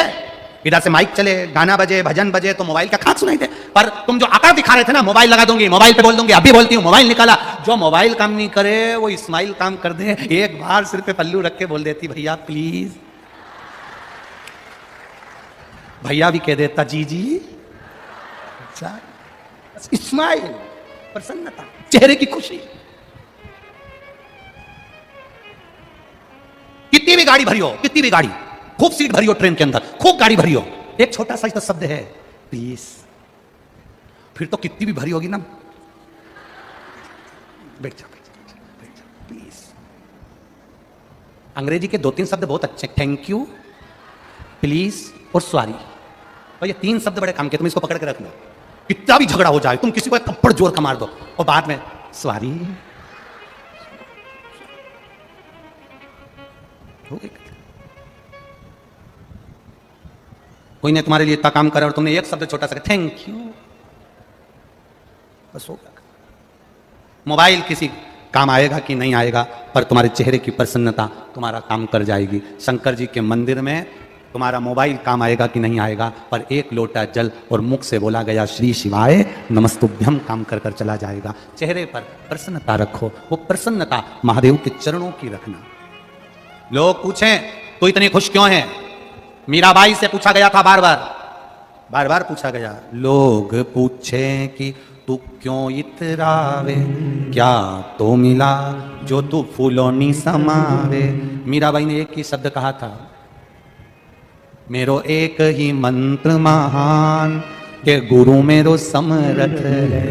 इधर से माइक चले, गाना बजे, भजन बजे तो मोबाइल का खाक सुनाई दे। पर तुम जो आकार दिखा रहे थे ना, मोबाइल लगा दूंगी, मोबाइल पे बोल दूंगी, अभी बोलती हूँ, मोबाइल निकाला। जो मोबाइल काम नहीं करे वो स्माइल काम कर दे। एक बार सिर पे पल्लू रख के बोल देती भैया प्लीज, भैया भी कह देता जी जी। स्माइल, प्रसन्नता, चेहरे की खुशी। कितनी भी गाड़ी भरी हो, कितनी भी गाड़ी, खूब सीट भरी हो ट्रेन के अंदर, खूब गाड़ी भरी हो, एक छोटा सा तो शब्द है प्लीज, फिर तो कितनी भी भरी होगी ना, बैठ जा प्लीज। अंग्रेजी के 2-3 शब्द बहुत अच्छे, थैंक यू, प्लीज और सॉरी। और ये 3 शब्द बड़े काम के, तुम इसको पकड़ के रख लो। कितना भी झगड़ा हो जाए, तुम किसी को एक थप्पड़ जोर का मार दो और बाद में सॉरी, कोई ने तुम्हारे लिए इतना काम करा और तुमने एक शब्द छोटा सा थैंक यू, बस हो गया। मोबाइल किसी काम आएगा कि नहीं आएगा, पर तुम्हारे चेहरे की प्रसन्नता तुम्हारा काम कर जाएगी। शंकर जी के मंदिर में तुम्हारा मोबाइल काम आएगा कि नहीं आएगा, पर एक लोटा जल और मुख से बोला गया श्री शिवाय नमस्तुभ्यम काम कर कर चला जाएगा। चेहरे पर प्रसन्नता रखो, वो प्रसन्नता महादेव के चरणों की रखना। लोग पूछें तो इतनी खुश क्यों है, मीराबाई से पूछा गया था, बार बार पूछा गया। लोग पूछे कि तू क्यों इतरावे, क्या तो मिला जो तू फूलों समावे। मीराबाई ने एक ही शब्द कहा था, मेरो एक ही मंत्र महान के गुरु मेरो समरथ है।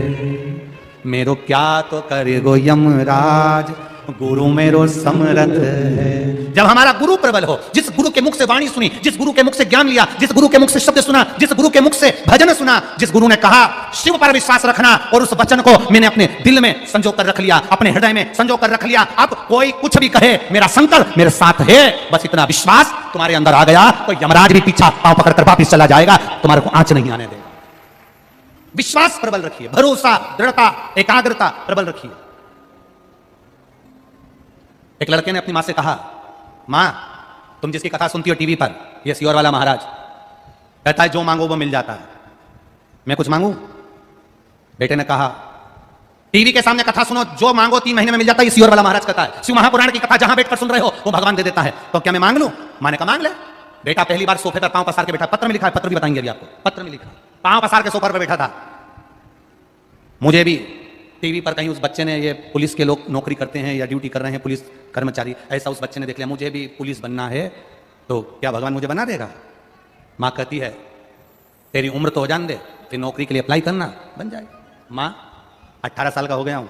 मेरो क्या तो करे गो यमराज, गुरु मेरो समरथ है। जब हमारा गुरु प्रबल हो, जिस गुरु के मुख से वाणी सुनी, जिस गुरु के मुख से ज्ञान लिया, जिस गुरु के मुख से शब्द सुना, जिस गुरु के मुख से भजन सुना, जिस गुरु ने कहा शिव पर विश्वास रखना, और उस वचन को मैंने अपने दिल में संजो कर रख लिया, अपने हृदय में संजो कर रख लिया। अब कोई कुछ भी कहे, मेरा शंकर मेरे साथ है, बस इतना विश्वास तुम्हारे अंदर आ गया तो यमराज भी पीछा पांव पकड़ कर वापिस चला जाएगा, तुम्हारे को आंच नहीं आने देगा। विश्वास प्रबल रखिए, भरोसा, दृढ़ता, एकाग्रता प्रबल रखिए। एक लड़के ने अपनी मां से कहा, मां तुम जिसकी कथा सुनती हो टीवी पर, ये सियोर वाला महाराज कहता है जो मांगो वो मिल जाता है, मैं कुछ मांगू? बेटे ने कहा टीवी के सामने कथा सुनो, जो मांगो 3 महीने में मिल जाता है, ये सियोर वाला महाराज कहता है। शिव महापुराण की कथा जहां बैठकर सुन रहे हो वो भगवान दे देता है, तो क्या मैं मांग लूं? मां ने कहा मांग ले। बेटा पहली बार सोफे पर पांव पसार के बैठा, पत्र में लिखा है, पत्र भी बताएंगे अभी आपको, पत्र में लिखा, पांव पसार के सोफे पर बैठा था। मुझे भी टीवी पर कहीं उस बच्चे ने, ये पुलिस के लोग नौकरी करते हैं या ड्यूटी कर रहे हैं पुलिस कर्मचारी, ऐसा उस बच्चे ने देख लिया, मुझे भी पुलिस बनना है, तो क्या भगवान मुझे बना देगा? माँ कहती है तेरी उम्र तो हो जान दे, फिर नौकरी के लिए अप्लाई करना, बन जाए। माँ 18 साल का हो गया हूं,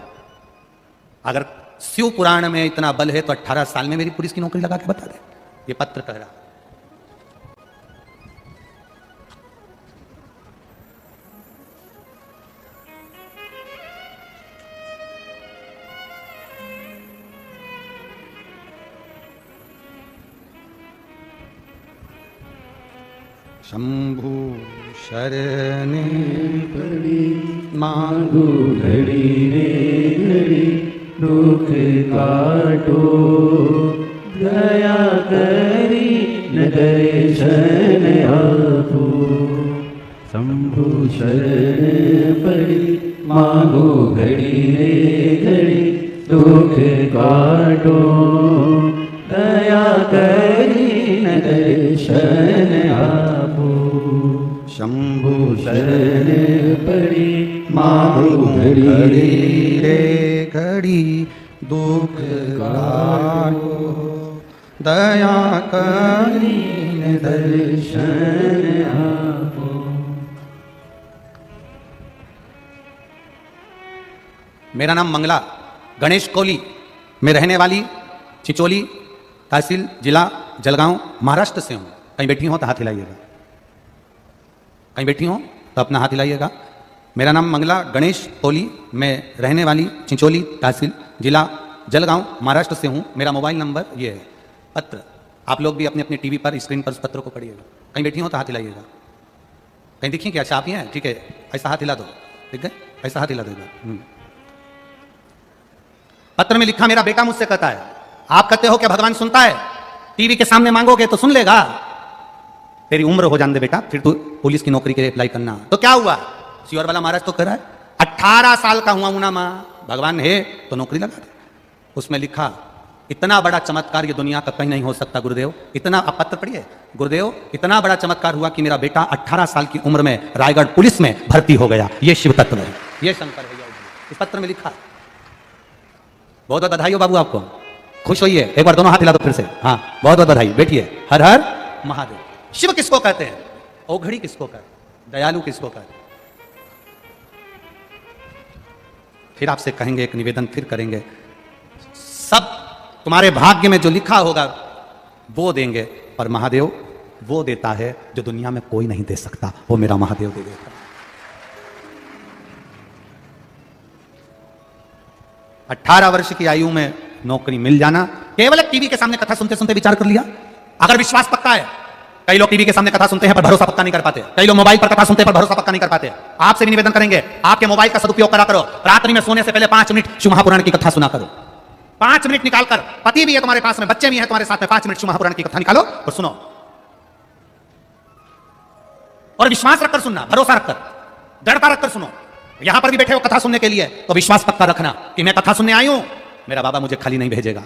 अगर शिव पुराण में इतना बल है तो 18 साल में मेरी पुलिस की नौकरी लगा के बता दे। ये पत्र कह रहा। शंभु शरणे पड़ी मांगू घड़ी रे घड़ी, दुख काटो दया करी न दर्शन आपो। शंभु शरण पड़ी मांगो घड़ी रे घड़ी दुख काटो दया करी न दर्शन आपो शंभु शरण पड़ी मांगो घड़ी रे घड़ी दुख काटो दया करी न दर्शन आपो। मेरा नाम मंगला गणेश कोली में रहने वाली चिचोली तहसील जिला जलगांव महाराष्ट्र से हूँ। कहीं बैठी हो तो हाथ हिलाइएगा, कहीं बैठी हो तो अपना हाथ हिलाइएगा। मेरा नाम मंगला गणेश कोली में रहने वाली चिचोली तहसील जिला जलगांव महाराष्ट्र से हूँ। मेरा मोबाइल नंबर ये है। पत्र आप लोग भी अपने अपने टीवी पर स्क्रीन पर उस पत्र को पढ़िएगा। कहीं बैठी हो तो हाथ हिलाइएगा, कहीं दिखी क्या? अच्छा आप ही हैं, ठीक है, ऐसा हाथ हिला दो, ठीक है, ऐसा हाथ हिला दो। पत्र में लिखा, मेरा बेटा मुझसे कहता है, आप कहते हो क्या भगवान सुनता है? टीवी के सामने मांगोगे तो सुन लेगा। तेरी उम्र हो जाने दे बेटा, फिर तू पुलिस की नौकरी के लिए अप्लाई करना। तो क्या हुआ? सियोर वाला महाराज तो कह रहा है 18 साल का हुआ हूं ना मां, भगवान है तो नौकरी लगा दे। उसमें लिखा, इतना बड़ा चमत्कार ये दुनिया का कहीं नहीं हो सकता गुरुदेव। इतना, आप पत्र पढ़िए, गुरुदेव इतना बड़ा चमत्कार हुआ कि मेरा बेटा 18 साल की उम्र में रायगढ़ पुलिस में भर्ती हो गया। ये शिव तत्व है, ये शंकर भैया इस पत्र में लिखा। बहुत बहुत बधाई हो बाबू आपको, खुश होइए। एक बार दोनों हाथ हिला दो फिर से। हाँ, बहुत बहुत बधाई, बैठिए। हर हर महादेव। शिव किसको कहते हैं? औघड़ी किसको कहते हैं? दयालु किसको कहते हैं? फिर आपसे कहेंगे, एक निवेदन फिर करेंगे, सब तुम्हारे भाग्य में जो लिखा होगा वो देंगे, पर महादेव वो देता है जो दुनिया में कोई नहीं दे सकता, वो मेरा महादेव दे देता है। 18 वर्ष की आयु में नौकरी मिल जाना, केवल एक टीवी के सामने कथा सुनते सुनते विचार कर लिया। अगर विश्वास पक्का है, कई लोग टीवी के सामने कथा सुनते हैं पर भरोसा पक्का नहीं कर पाते, कई लोग मोबाइल पर कथा सुनते हैं पर भरोसा पक्का नहीं कर पाते। आपसे भी निवेदन करेंगे, आपके मोबाइल का सदुपयोग करा करो। रात्रि में सोने से पहले 5 मिनट शिव महापुराण की कथा सुना करो। 5 मिनट निकालकर, पति भी है तुम्हारे पास में, बच्चे भी हैं तुम्हारे साथ में, 5 मिनट शिव महापुराण की कथा निकालो और सुनो। और विश्वास रखकर सुनना, भरोसा रखकर, दृढ़ता रखकर सुनो। यहां पर भी बैठे हो कथा सुनने के लिए तो विश्वास पक्का रखना कि मैं कथा सुनने आई हूं, मेरा बाबा मुझे खाली नहीं भेजेगा,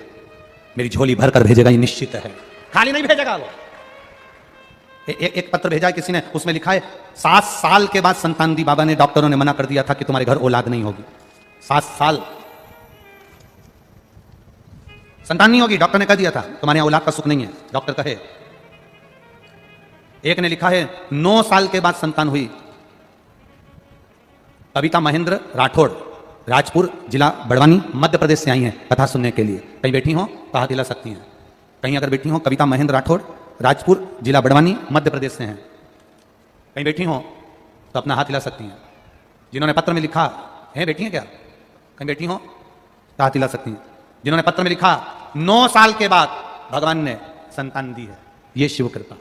मेरी झोली भर कर भेजेगा, ये निश्चित है। खाली नहीं भेजेगा वो। एक पत्र भेजा है किसी ने, उसमें लिखा है 7 साल के बाद संतान दी। बाबा ने, डॉक्टरों ने मना कर दिया था कि तुम्हारे घर औलाद नहीं होगी। 7 साल संतान नहीं होगी, डॉक्टर ने कह दिया था तुम्हारे यहां औलाद का सुख नहीं है, डॉक्टर कहे। एक ने लिखा है 9 साल के बाद संतान हुई। कविता महेंद्र राठौड़, राजपुर जिला बड़वानी मध्य प्रदेश से आई हैं कथा सुनने के लिए। कहीं बैठी हो तो हाथ हिला सकती हैं, कहीं अगर बैठी हो। कविता महेंद्र राठौड़, राजपुर जिला बड़वानी मध्य प्रदेश से हैं। कहीं बैठी हो तो अपना हाथ हिला सकती हैं। जिन्होंने पत्र में लिखा है, बैठी हैं क्या? कहीं बैठी हो तो हाथ हिला सकती हैं। जिन्होंने पत्र में लिखा 9 साल के बाद भगवान ने संतान दी है, ये शिव कृपा।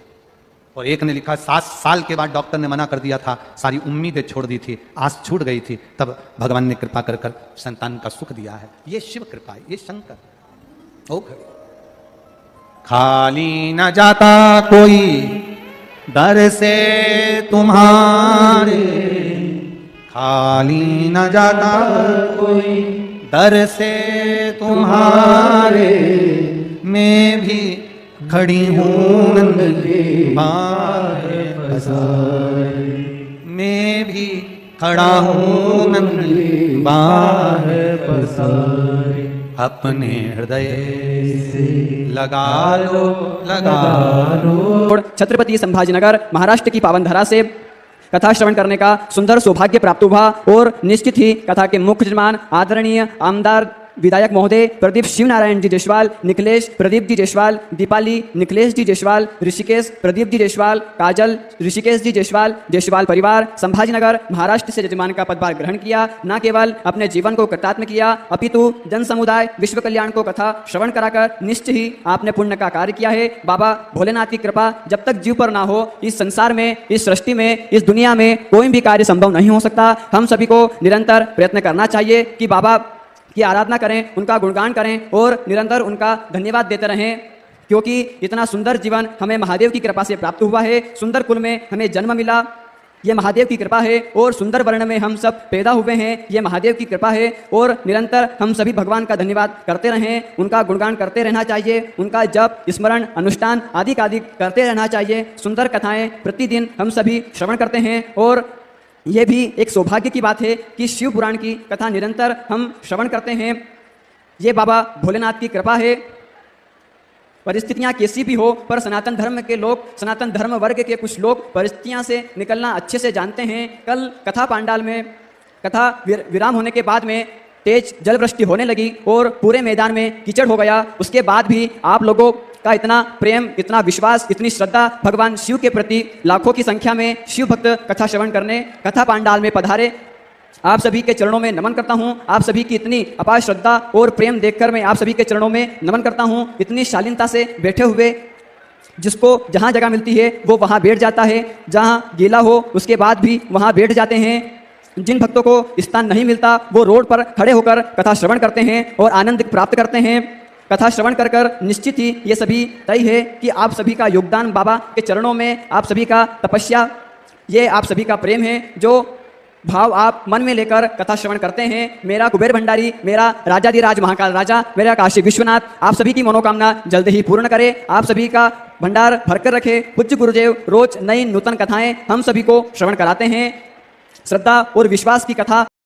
और एक ने लिखा 7 साल के बाद डॉक्टर ने मना कर दिया था, सारी उम्मीदें छोड़ दी थी, आस छूट गई थी, तब भगवान ने कृपा कर कर संतान का सुख दिया है। ये शिव कृपा है, ये शंकर। ओ खाली न जाता कोई दर से तुम्हारे, खाली न जाता कोई दर से तुम्हारे, मैं भी खड़ी हूँ नंद के बाहें पसारे, मैं भी खड़ा हूँ नंद के बाहें पसारे। अपने हृदय से लगा लो, लगा लो। छत्रपति संभाजीनगर महाराष्ट्र की पावन धरा से कथा श्रवण करने का सुंदर सौभाग्य प्राप्त हुआ और निश्चित ही कथा के मुख्य यजमान आदरणीय आमदार विधायक महोदय प्रदीप शिव नारायण जी जयसवाल, निखिलेश प्रदीप जी जयसवाल, दीपाली निखिलेश जी जयसवाल, ऋषिकेश प्रदीप जी जयसवाल, काजल ऋषिकेश जी जयसवाल, जयसवाल परिवार संभाजीनगर महाराष्ट्र से यजमान का पदभार ग्रहण किया। न केवल अपने जीवन को कृतार्थ किया अपितु जन समुदाय विश्व कल्याण को कथा श्रवण कराकर निश्चय ही आपने पुण्य का कार्य किया है। बाबा भोलेनाथ की कृपा जब तक जीव पर ना हो, इस संसार में, इस सृष्टि में, इस दुनिया में कोई भी कार्य संभव नहीं हो सकता। हम सभी को निरंतर प्रयत्न करना चाहिए कि बाबा की आराधना करें, उनका गुणगान करें और निरंतर उनका धन्यवाद देते रहें, क्योंकि इतना सुंदर जीवन हमें महादेव की कृपा से प्राप्त हुआ है। सुंदर कुल में हमें जन्म मिला ये महादेव की कृपा है और सुंदर वर्ण में हम सब पैदा हुए हैं, ये महादेव की कृपा है और निरंतर हम सभी भगवान का धन्यवाद करते रहें, उनका गुणगान करते रहना चाहिए, उनका जप स्मरण अनुष्ठान आदि करते रहना चाहिए। सुंदर कथाएं प्रतिदिन हम सभी श्रवण करते हैं और ये भी एक सौभाग्य की बात है कि शिव पुराण की कथा निरंतर हम श्रवण करते हैं। ये बाबा भोलेनाथ की कृपा है। परिस्थितियां कैसी भी हो पर सनातन धर्म के लोग, सनातन धर्म वर्ग के कुछ लोग परिस्थितियां से निकलना अच्छे से जानते हैं। कल कथा पांडाल में कथा विराम होने के बाद में तेज जल वृष्टि होने लगी और पूरे मैदान में कीचड़ हो गया। उसके बाद भी आप लोगों का इतना प्रेम, इतना विश्वास, इतनी श्रद्धा भगवान शिव के प्रति, लाखों की संख्या में शिव भक्त कथा श्रवण करने कथा पांडाल में पधारे। आप सभी के चरणों में नमन करता हूं। आप सभी की इतनी अपार श्रद्धा और प्रेम देखकर मैं आप सभी के चरणों में नमन करता हूं। इतनी शालीनता से बैठे हुए, जिसको जहां जगह मिलती है वो वहां बैठ जाता है, जहां गीला हो उसके बाद भी वहां बैठ जाते हैं। जिन भक्तों को स्थान नहीं मिलता वो रोड पर खड़े होकर कथा श्रवण करते हैं और आनंद प्राप्त करते हैं। कथा श्रवण कर कर निश्चित ही ये सभी तय है कि आप सभी का योगदान बाबा के चरणों में, आप सभी का तपस्या, ये आप सभी का प्रेम है जो भाव आप मन में लेकर कथा श्रवण करते हैं। मेरा कुबेर भंडारी, मेरा राजाधिराज महाकाल राजा, मेरा काशी विश्वनाथ आप सभी की मनोकामना जल्द ही पूर्ण करे, आप सभी का भंडार भरकर रखे। पूज्य गुरुदेव रोज नई नूतन कथाएं हम सभी को श्रवण कराते हैं। श्रद्धा और विश्वास की कथा